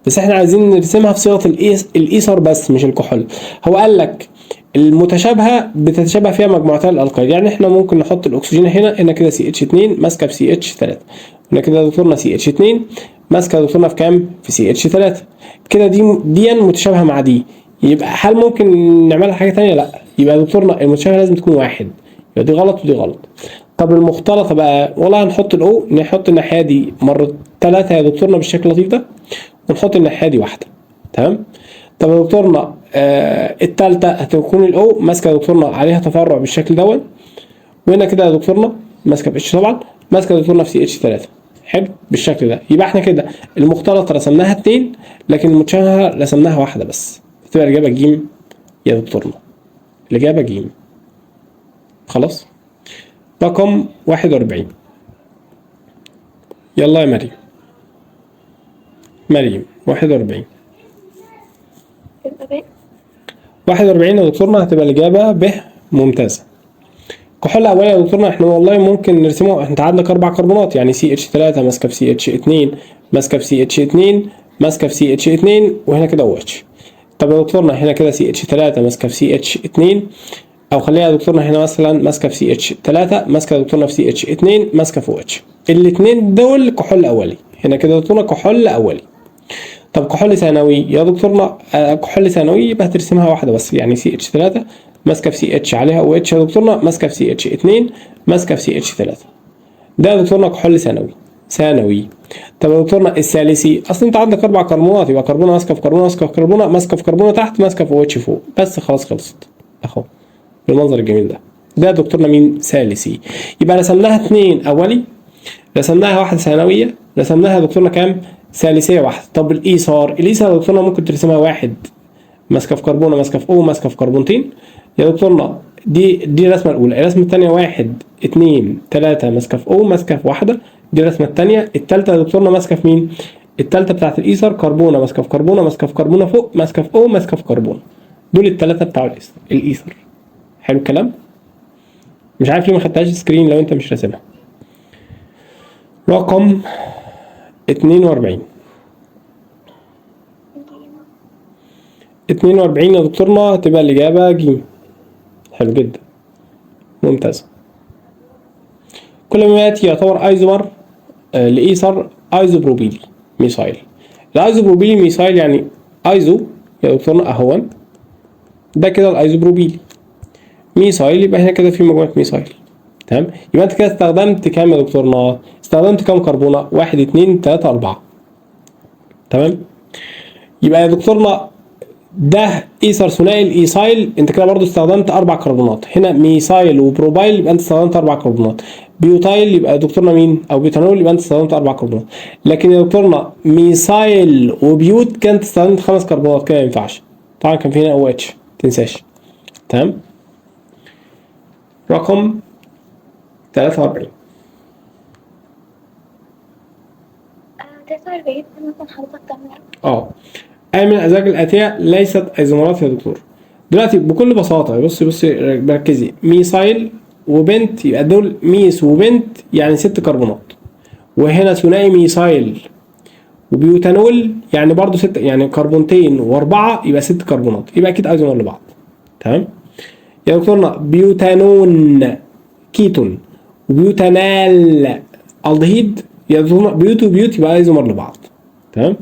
بس احنا عايزين نرسمها في صيغه الايثر بس مش الكحول. هو قال لك المتشابهه بتتشابه فيها مجموعتي الالقيل، يعني احنا ممكن نحط الاكسجين هنا كده سي اتش 2 ماسكه في سي اتش 3، هنا كده يا دكتورنا سي اتش 2 ماسكه يا دكتورنا في كام؟ في سي اتش 3 كده. دي متشابهه مع دي. يبقى هل ممكن نعملها حاجه ثانيه؟ لا. يبقى يا دكتورنا المتشابهه لازم تكون واحد، يبقى دي غلط ودي غلط. طب المختلطه بقى، والله هنحط الاو، نحط الناحيه دي مره 3 يا دكتورنا بالشكل اللطيف ده، ونحط الناحيه دي واحده، تمام؟ طب يا دكتورنا الثالثه هتكون الاو ماسكه يا دكتورنا عليها تفرع بالشكل دوت، وهنا كده يا دكتورنا ماسكه في اتش طبعا، ماسكه يا دكتورنا في سي اتش 3. حلو بالشكل ده. يبقى احنا كده المختلطه رسمناها 2، لكن المتشابهه رسمناها واحده بس، تبقى الاجابه ج يا دكتورنا. الاجابه ج. خلاص. رقم 41 يلا يا مريم. 41 41 يا دكتورنا هتبقى الإجابة ب. ممتازة. كحول أولي يا دكتورنا احنا والله ممكن نرسمه، انت عندك 4 كربونات يعني سي اتش 3 ماسكة في سي اتش 2 ماسكة في سي اتش 2 ماسكة في سي اتش 2 وهنا كده او اتش. طب يا دكتورنا هنا كده سي اتش 3 ماسكة في سي اتش 2، أو خليها يا دكتورنا هنا مثلا ماسكة في سي اتش 3 ماسكة يا دكتورنا في سي اتش 2 ماسكة في او اتش. الاتنين دول كحول أولي، هنا كده يا دكتورنا كحول أولي. طب كحول ثانوي يا دكتورنا كحول ثانوي يبقى هترسمها واحده بس، يعني سي اتش 3 ماسكه في سي اتش عليها او اتش يا دكتورنا ماسكه في سي اتش 2 ماسكه في سي اتش 3. ده يا دكتورنا كحول ثانوي. طب يا دكتورنا الثالثي، اصل انت عندك 4 كربونات، يبقى كربونه ماسكه في كربونه ماسكه في كربونه ماسكه في كربونه تحت ماسكه في او اتش فوق، بس خلاص خلصت اهو بالمنظر الجميل ده. ده يا دكتورنا مين؟ ثالثي. يبقى رسمناها 2 اولي، رسمناها واحده ثانويه، رسمناها يا دكتورنا كام؟ ثالثيه واحده. طب الايثار يا دكتورنا ممكن ترسمها واحد ماسكه في كربونه ماسكه في او ماسكه في كربونتين يا دكتورنا، دي الرسمه الاولى. الرسمه الثانيه 1 2 3 ماسكه في او ماسكه في واحده، دي الرسمه الثانيه. الثالثه يا دكتورنا ماسكه في مين؟ الثالثه بتاعت الايثار كربونه ماسكه في كربونه ماسكه في كربونه فوق ماسكه في او ماسكه في كربونه. دول الثلاثه بتاع الايثر. حلو الكلام. مش عارف ليه ما خدتهاش سكرين لو انت مش راسمها. رقم 42. 42 يا دكتورنا هتبقى الإجابة ج. حلو جدا، ممتاز. كل ما يأتي يعتبر ايزومر لإيثر ايزوبروبيلي ميثايل. الايزوبروبيلي ميثايل يعني ايزو يا دكتورنا اهون، ده كده الايزوبروبيلي. ميثايل يبقى هنا كده في مجموعة ميثايل. تمام، يبقى انت كده استخدمت كام يا دكتورنا؟ استخدمت كام كربونة؟ 1 2 3 4. تمام، يبقى يا دكتورنا ده ايثر ثنائي الايثايل، انت كده برضو استخدمت 4 كربونات. هنا ميثايل وبروبايل يبقى انت استخدمت 4 كربونات. بيوتايل يبقى يا دكتورنا مين؟ او بيتانول يبقى انت استخدمت 4 كربونات. لكن يا دكتورنا ميثايل وبيوت كانت استخدمت 5 كربونات، كده ما ينفعش. طبعا كان في هنا او اتش، تنساش. تمام. رقم 43. 43 ممكن حضرتك تعملها؟ أي من الأزواج الآتية ليست أيزومرات يا دكتور؟ دلوقتي بكل بساطة بصي ركزي، ميثايل وبنت يبقى دول ميث وبنت يعني 6 كربونات، وهنا ثنائي ميثايل وبيوتانول يعني برضو 6، يعني كربونتين و4 يبقى 6 كربونات، يبقى أكيد أيزومر لبعض. تمام يا دكتورنا. بيوتانون كيتون وبيوتانال الدهيد يا دكتورنا، بيوت وبيوت يبقى ايزومر لبعض. تمام،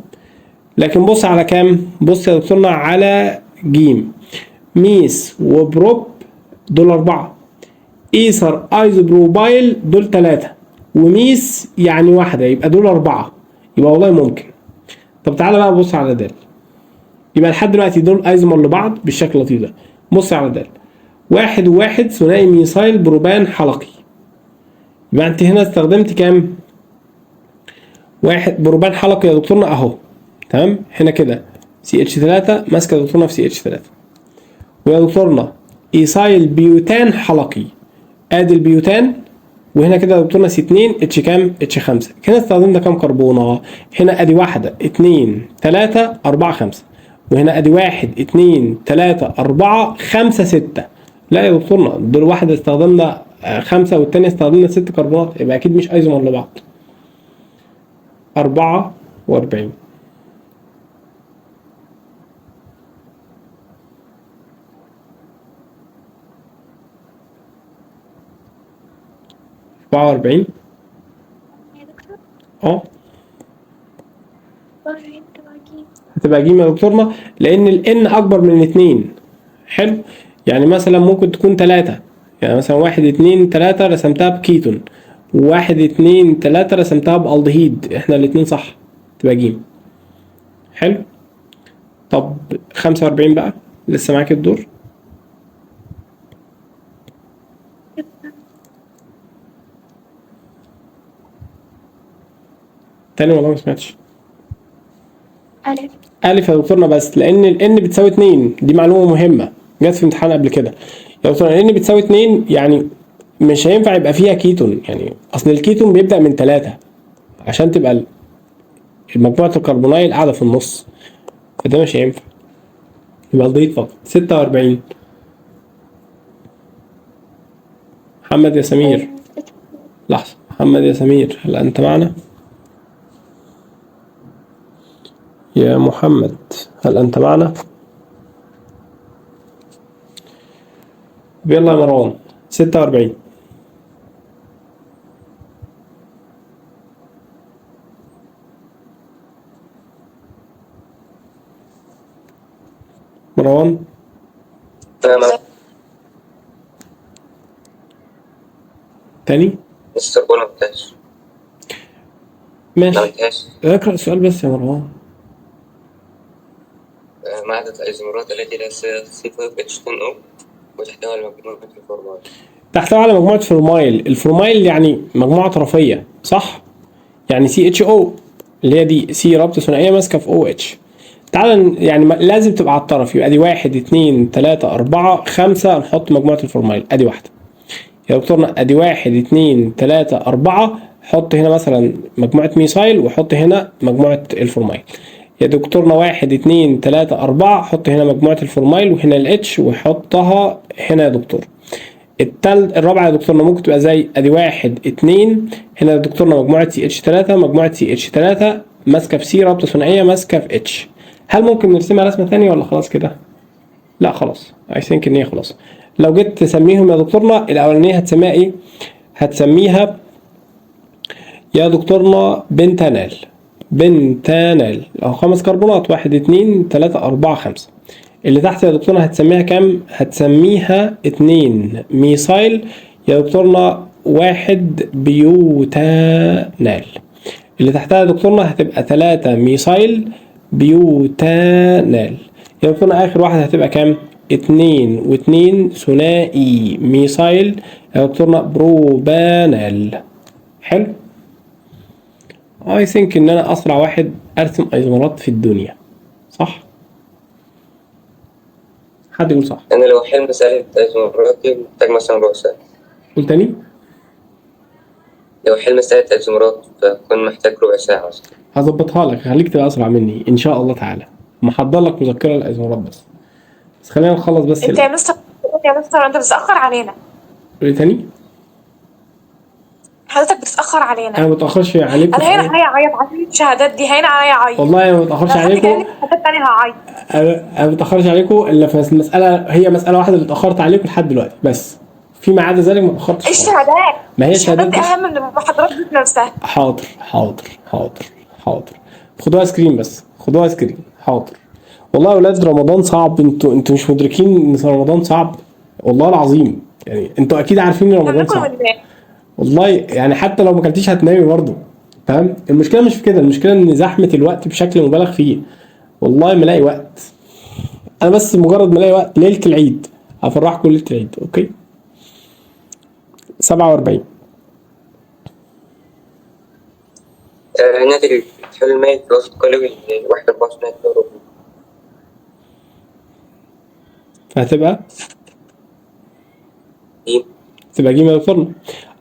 لكن بص على كام؟ بص يا دكتورنا على جيم. ميث وبروب دول 4، ايثر ايزوبروبايل دول 3، وميث يعني واحدة يبقى دول 4، يبقى والله ممكن. طب تعالى بقى بص على دال. يبقى لحد دلوقتي دول ايزومر لبعض بالشكل اللطيف ده. بص على دال، 1 و1 ثنائي ميثايل بروبان حلقي، يبقى انت هنا استخدمت كام؟ 1 بروبان حلقي يا دكتورنا اهو. تمام، هنا كده CH3 ماسكه يا دكتورنا في CH3، ويا دكتورنا ايثايل بيوتان حلقي، ادي البيوتان، وهنا كده يا دكتورنا C2 H كام؟ H5. هنا استخدمنا كام كربونه؟ هنا ادي 1 2 3 4 5، وهنا ادي 1 2 3 4 5 6. لا يا دكتورنا، دول واحده استخدمنا 5 والتانية استخدمنا 6 كربونات، يبقى اكيد مش ايزومر لبعض. 44. 44 يا دكتور؟ 44 تبقى جيم. هتبقى جيم يا دكتورنا، لان الان اكبر من الاثنين. حلو، يعني مثلا ممكن تكون 3، يعني مثلا 1 2 3 رسمتها بكيتون، و1 2 3 رسمتها بالدهيد، احنا الاثنين صح، تبقى جيم. حلو. طب 45 بقى، لسه معاك الدور. تاني والله ما سمعتش. ألف. ألف يا دكتورنا، بس لأن الN بتساوي 2، دي معلومة مهمة جت في امتحان قبل كده يا دكتورنا. الN بتساوي 2 يعني مش هينفع يبقى فيها كيتون، يعني أصل الكيتون بيبدأ من 3 عشان تبقى مجموعة الكربونايل قاعدة في النص، فده مش هينفع، يبقى الضيق فقط. 46. محمد يا سمير، لحظة. محمد يا سمير، هل أنت معنا؟ يا محمد هل أنت معنا؟ يلا يا مروان. 46. مروان تمام. تاني؟ مستر بولا ممتاز. ماشي، ممتاز. اقرأ السؤال بس يا مروان. ما عدد الأيزومرات التي لها صفة H2O وتحتوي على مجموعة الفورمال؟ تحتوي على مجموعة فورمايل. الفورمايل يعني مجموعة طرفية، صح؟ يعني CHO اللي هي دي C رابطة ثنائية ماسكة في OH. تعال يعني لازم تبقى على الطرف، يبقى دي 1 2 3 4 5 نحط مجموعة الفورمايل، ادي واحدة يا دكتورنا. ادي 1 2 3 4، حط هنا مثلا مجموعة ميثايل وحط هنا مجموعة الفورمايل. يا دكتورنا 1 2 3 4 حط هنا مجموعة الفورمايل وهنا الاتش وحطها هنا يا دكتور. الرابعة يا دكتورنا ممكن تبقى زي ادي 1 2 هنا يا دكتورنا مجموعة سي اتش 3 مجموعة سي اتش 3 ماسكة في سي رابطة ثنائية ماسكة في اتش. هل ممكن نرسمها رسمة تانية ولا خلاص كده؟ لا خلاص I think ان هي خلاص. لو جيت تسميهم يا دكتورنا الاولانية هتسميها ايه؟ هتسميها يا دكتورنا بنتانال. بنتانال أو 5 كربونات 1 2 3 4 5. اللي تحت يا دكتورنا هتسميها كام؟ هتسميها 2 ميثايل يا دكتورنا 1 بيوتانال. اللي تحتها يا دكتورنا هتبقى 3 ميثايل بيوتانال. يا دكتورنا آخر واحدة هتبقى كام؟ 2 و2 ثنائي ميثايل يا دكتورنا بروبانال. حلو؟ I think ان انا اسرع واحد ارسم ايزومرات في الدنيا، صح؟ حد يقول صح. أنا لو حل مسألة ايزومرات دي محتاج مثلا ربع ساعة. قول تاني. لو حل مسألة ايزومرات فكون محتاج ربع ساعة أصلا. هظبطها لك، هخليك تبقى اسرع مني ان شاء الله تعالى. محضر لك مذكره الايزومرات بس خلينا نخلص بس. انت يا مستر انت بتتأخر علينا. قول تاني. حضرتك بتتأخر علينا. انا ما بتاخرش عليكم. انا هنا عليا عيط على الشهادات دي، هنا عليا عيط. والله انا ما بتاخرش عليكم. انا هعيط. انا ما بتاخرش عليكم الا في المساله، هي مساله واحده اللي اتاخرت عليكم لحد دلوقتي بس. فيما عدا ذلك ما اتاخرتش. الشهادات. ما هي الشهادات دي اهم من المحاضرات ذات نفسها. حاضر حاضر حاضر حاضر. خدوها سكرين بس، خدوها سكرين. حاضر. والله يا ولاد رمضان صعب. انتوا مش مدركين ان رمضان صعب والله العظيم. يعني انتوا اكيد عارفين ان رمضان صعب والله. يعني حتى لو ما اكلتيش هتنامي برضه، تمام؟ المشكله مش في كده، المشكله ان زحمه الوقت بشكل مبالغ فيه. والله ما الاقي وقت. انا بس مجرد ما الاقي وقت ليله العيد هفرحكم ليله العيد. اوكي. 47 ناتج حل الميت في وسط قلبي 1.24 كيلو. فهتبقى جيم. تبقى جيم يا دكتورنا.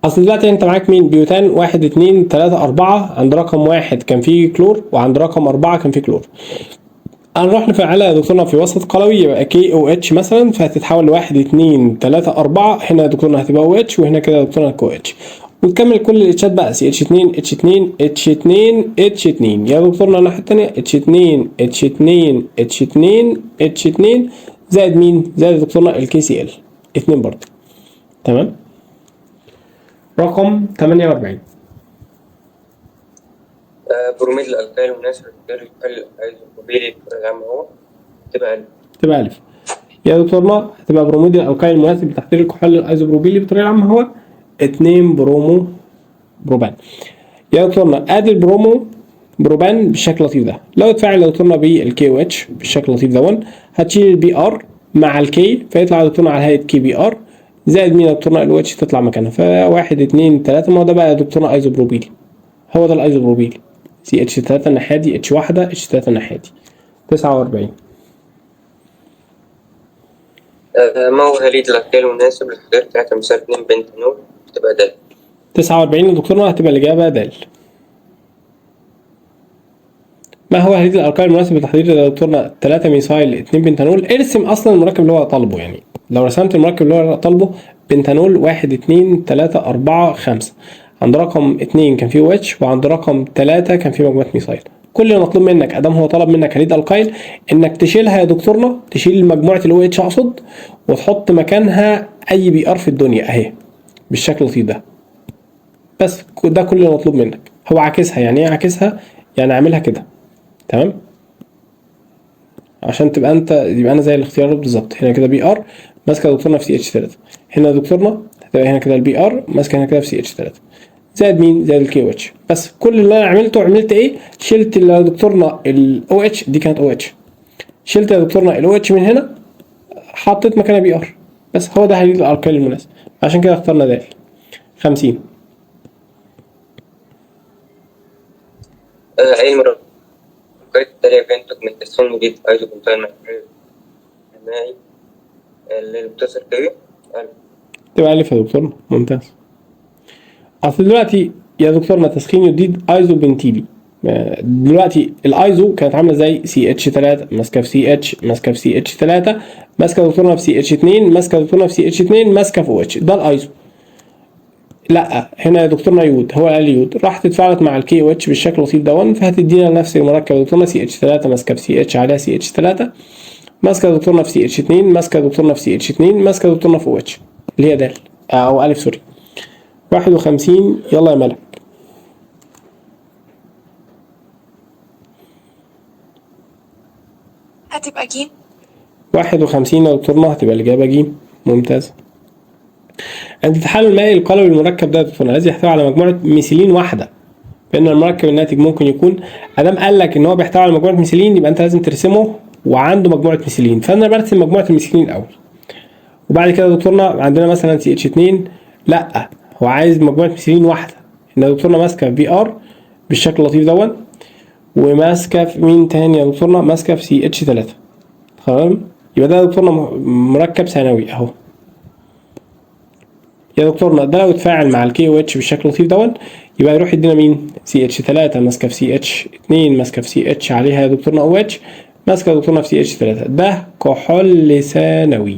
اصل دلوقتي انت معاك مين؟ بيوتان 1 2 3 4. عند رقم 1 كان فيه كلور وعند رقم 4 كان فيه كلور. هنروح نفعلها يا دكتورنا في وسط قلوي يبقى كي او اتش مثلا، فهتتحول ل 1 2 3 4. هنا يا دكتورنا هتبقى او اتش وهنا كده يا دكتورنا كو اتش. وتكمل كل الاتشات بقى سي اتش 2 اتش 2 اتش 2 اتش 2 يا دكتورنا الناحيه الثانيه اتش 2 اتش 2 اتش 2 اتش 2 زائد مين؟ زائد يا دكتورنا الكي سي ال 2 برضه. تمام. رقم 48 بروميد الألقاب المناسب لتحضير الحل الأيزوبروبيلي بطريقة العامة هو تبقى ألف. يا دكتورنا هتبقى بروميد الألقاب المناسب لتحضير الكحول الأيزوبروبيلي بطريقة العامة هو 2 بروبان. يا دكتورنا ادي بروبان بالشكل اللطيف ده. لو اتفاعل يا دكتورنا بالكي او اتش بالشكل اللطيف ده هتشيل البي ار مع الكي فيطلع يا دكتورنا على هيئة كي بي ار زائد مين يا دكتورنا ال اتش تطلع مكانها. ف1 2 3 ما هو ده بقى يا دكتورنا ايزوبروبيلي. هو ده الايزوبروبيلي. سي اتش 3 الناحية دي اتش واحدة اتش 3 الناحية دي. 49 ما هو هاليد الألقاب المناسب لتحضير 3 بنتانول تبقى د. 49 يا دكتورنا هتبقى الإجابة د. ما هو هاليد الألقاب المناسب لتحضير يا دكتورنا 3 ميثايل 2 بنتانول. ارسم أصلا المركب اللي هو طالبه. يعني لو رسمت المركب اللي هو طالبه بنتانول 1 2 3 4 5. عند رقم 2 كان فيه او اتش وعند رقم 3 كان فيه مجموعة ميثايل. كل اللي مطلوب منك ادام هو طلب منك هاليد القايل انك تشيلها يا دكتورنا، تشيل مجموعة الاو اتش اقصد وتحط مكانها اي بي ار في الدنيا اهي بالشكل اللطيف ده. بس ده كل اللي مطلوب منك. هو عاكسها. يعني ايه عاكسها؟ يعني اعملها كده. تمام؟ عشان تبقى انا زي الاختيار بالظبط. هنا كده بي ار ماسكه دكتورنا في سي اتش 3. هنا دكتورنا هتبقى هنا كده البي ار ماسكه هنا كده في سي اتش 3 زائد مين؟ زائد الكي او اتش. بس كل اللي انا عملت ايه؟ شلت يا دكتورنا الاو اتش دي كانت او اتش. شلت يا دكتورنا الاو اتش من هنا حطيت مكانها بي ار. بس هو ده هيدي الارقام المناسب. عشان كده اخترنا د. 50 أي مركبات التالية بينتج من تسخين جديد أيزوبروبان مائي اللي بتصل كده تبقى ألف يا دكتورنا. ممتاز. أصل دلوقتي يا دكتورنا تسخين جديد أيزوبنتيلي دلوقتي الايزو كانت عامله زي سي اتش 3 ماسكه في سي اتش، ماسكه في سي اتش 3، ماسكه دكتورنا في سي اتش 2، ماسكه دكتورنا في سي اتش 2، ماسكه في او اتش. ده الايزو. لا هنا يا دكتورنا يود، هو قال يود، راحت اتفاعلت مع الكي او اتش بالشكل اللطيف دون، فهتدينا نفس المركب يا دكتورنا سي اتش 3 ماسكه في سي اتش عليها سي اتش 3، ماسكه دكتورنا في سي اتش 2، ماسكه دكتورنا في سي اتش 2، ماسكه دكتورنا في او اتش اللي هي د او الف سوري. 51 يلا يا ملك. 51 يا دكتورنا هتبقى الإجابة ج. ممتاز. عند تحلل المائي القلوي المركب ده يا دكتورنا الذي يحتوي على مجموعة ميثيلين واحدة، فإن المركب الناتج ممكن يكون أدام قال لك إن هو بيحتوي على مجموعة ميثيلين يبقى أنت لازم ترسمه وعنده مجموعة ميثيلين، فأنا برسم مجموعة الميثيلين الأول. وبعد كده يا دكتورنا عندنا مثلا سي اتش 2، لا هو عايز مجموعة ميثيلين واحدة، إن يا دكتورنا ماسكة في ار بالشكل اللطيف دون، وماسكة في مين تاني يا دكتورنا؟ ماسكة في سي اتش 3. تمام؟ يبقى ده يا دكتورنا مركب ثانوي اهو. يا دكتورنا ده لو اتفاعل مع الكي او اتش بالشكل اللطيف دون يبقى يروح يدينا مين؟ سي اتش 3 ماسكه في سي اتش 2 ماسكه في سي اتش عليها يا دكتورنا او اتش ماسكه يا دكتورنا في سي اتش 3. ده كحول ثانوي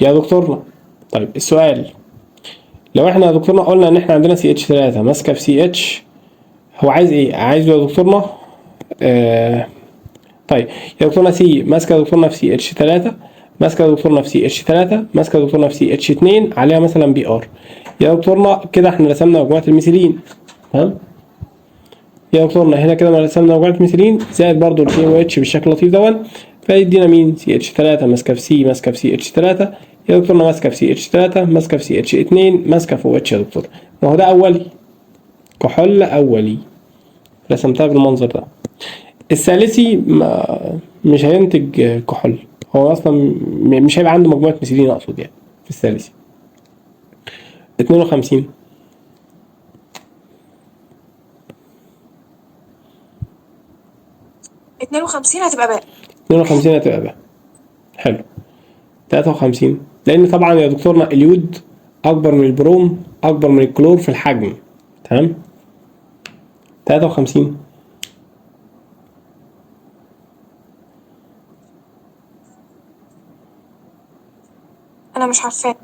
يا دكتورنا. طيب السؤال، لو احنا يا دكتورنا قلنا ان احنا عندنا سي اتش 3 ماسكه في سي اتش، هو عايز ايه؟ عايزه يا دكتورنا طيب يا دكتورنا سي ماسكه يا دكتورنا في سي اتش 3، ماسكه يا دكتورنا في سي اتش 3، ماسكه يا دكتورنا في سي اتش 2 عليها مثلا بي ار. يا دكتورنا كده احنا رسمنا مجموعه الميثيلين. تمام يا دكتورنا هنا كده رسمنا مجموعه الميثيلين زائد برضو الكي او اتش بالشكل اللطيف دون، فيدينا مين؟ سي اتش 3 ماسكه في سي، ماسكه في سي اتش 3، يا دكتورنا ماسكه في سي اتش 3، ماسكه في سي اتش 2، ماسكه في او اتش. يا دكتور ما هو ده اولي، كحول اولي، رسمتها بالمنظر ده. الثالثي مش هينتج كحول، هو اصلا مش هيبقى عنده مجموعه ميثيلين اقصد يعني في الثالثي. 52 هتبقى باء. 52 هتبقى باء. حلو. 53 لان طبعا يا دكتورنا اليود اكبر من البروم اكبر من الكلور في الحجم. تمام. 53 انا مش عارفاه.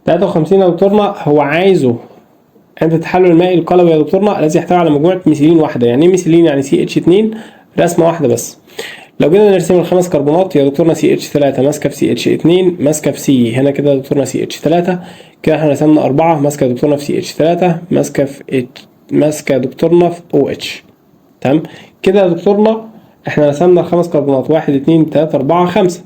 53 يا دكتورنا هو عايزه عند التحلل المائي القلوي يا دكتورنا الذي يحتوي على مجموعه ميثيلين واحده. يعني ايه ميثيلين؟ يعني سي اتش 2 رسمه واحده بس. لو جينا نرسم الخمس كربونات يا دكتورنا سي اتش 3 ماسكه في سي اتش 2 ماسكه في سي هنا كده يا دكتورنا سي اتش 3، كده احنا رسمنا 4 ماسكه يا دكتورنا في سي اتش 3 ماسكه يا دكتورنا في او اتش. تمام كده يا دكتورنا احنا رسمنا الخمس كربونات 1 2 3 4 5.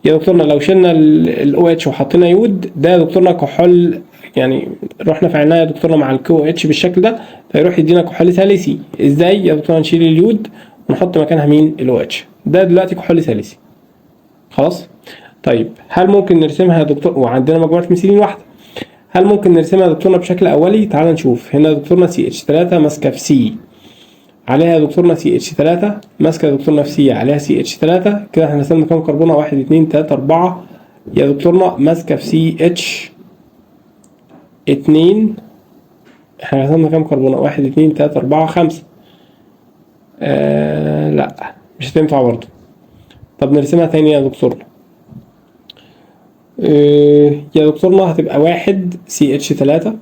يا دكتورنا لو شلنا الاو اتش وحطينا يود ده يا دكتورنا كحول، يعني رحنا فعلناه يا دكتورنا مع الكيو اتش بالشكل ده فيروح يدينا كحول ثالثي. ازاي يا دكتورنا؟ نشيل اليود ونحط مكانها مين؟ الاو اتش. ده دلوقتي كحول ثالثي. خلاص. طيب هل ممكن نرسمها يا دكتور وعندنا مجموعه ميثيلين واحده؟ هل ممكن نرسمها يا دكتورنا بشكل اولي؟ تعال نشوف. هنا يا دكتورنا سي اتش 3 ماسكه في سي عليها يا دكتورنا سي اتش 3 ماسكه يا دكتورنا في سي عليها سي اتش 3، كده احنا رسمنا كام كربونه؟ 1 2 3 4 يا دكتورنا ماسكه في سي اتش 2. احنا رسمنا كام كربونه؟ 1 2 3 4 5. لا مش هتنفع برضه. طب نرسمها تاني يا دكتورنا. يا دكتورنا هتبقى 1 سي اتش 3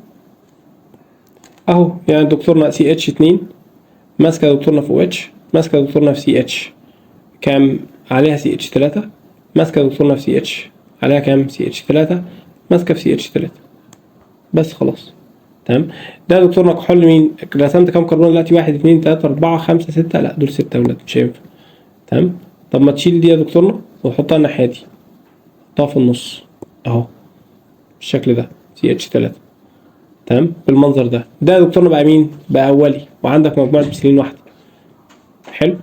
اهو، يعني دكتورنا سي اتش 2 ماسكه دكتورنا في او اتش، ماسكه دكتورنا في سي اتش كام؟ عليها سي اتش 3، ماسكه دكتورنا في سي اتش عليها كام؟ سي اتش 3، ماسكه في سي اتش 3. بس خلاص. تمام. ده دكتورنا كحول مين؟ رسمت كام كربون دلوقتي؟ 1 2 3 4 5 6. لا دول 6 ولاد مش هينفع. تمام. طب ما تشيل دي يا دكتورنا وتحطها الناحيه دي، حطها في النص اهو بالشكل ده سي اتش 3. تمام بالمنظر ده. ده يا دكتورنا بقى مين؟ بقى اولي وعندك مجموعه ميثيلين واحده. حلو.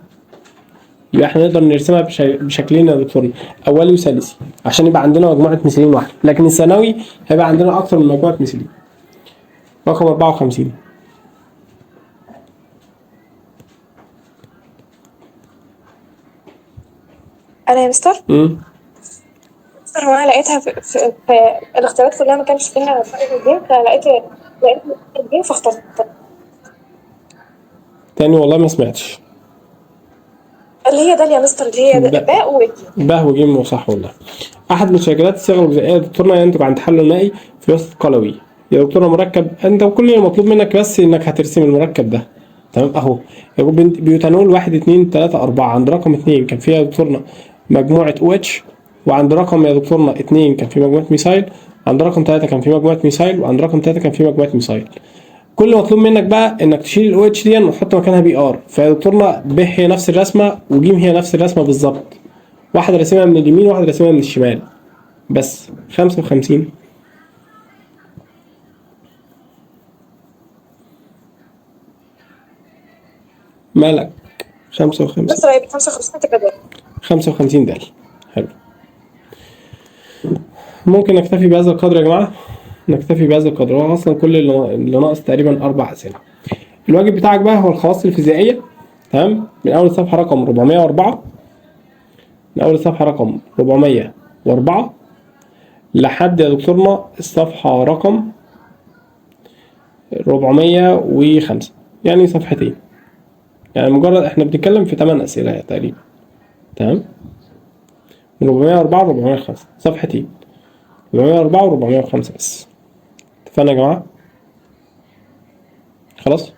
يبقى احنا نقدر نرسمها بشكلين يا دكتورنا، اولي وثالثي، عشان يبقى عندنا مجموعه ميثيلين واحده. لكن الثانوي هيبقى عندنا اكتر من مجموعه ميثيلين. رقم 54 انا يا مستر هو انا لقيتها في الاختيارات كلها ما كانش فيها فرق الجيم، فلقيت الجيم فاخترت. تاني والله ما سمعتش. اللي هي ده يا مستر، اللي هي باء وجيم. باء وجيم صح والله. أحد مشكلات الصيغة الغذائية يا دكتورنا ينتج عن تحلل مائي في وسط قلوي. يا دكتورنا مركب، أنت كل اللي مطلوب منك بس إنك هترسم المركب ده. تمام أهو. يقول بيوتانول 1 2 3 4. عند رقم 2 كان فيها يا دكتورنا مجموعة OH، وعند رقم يا دكتورنا 2 كان في مجموعة ميثايل، عند رقم 3 كان في مجموعة ميثايل، وعند رقم 3 كان في مجموعة ميثايل. كل اللي مطلوب منك بقى انك تشيل الاو اتش دي وتحط مكانها بي ار. فيا دكتورنا ب هي نفس الرسمه وجيم هي نفس الرسمه بالظبط، واحد راسمها من اليمين وواحد راسمها من الشمال. بس 55 مالك 55 مستر هيبقى 55 تكرار. 55 دال. حلو. ممكن نكتفي بهذا القدر يا جماعه، نكتفي بهذا القدر. هو اصلا كل اللي ناقص تقريبا 4 اسئله. الواجب بتاعك بقى هو الخواص الفيزيائيه. تمام، من اول صفحه رقم 404، من اول صفحه رقم 404 لحد يا دكتورنا الصفحه رقم 405، يعني صفحتين. يعني مجرد احنا بنتكلم في 8 اسئله تقريبا. تمام، من 404 ل 405 صفحتين، 404 و 405 بس. اتفقنا يا جماعه؟ خلاص.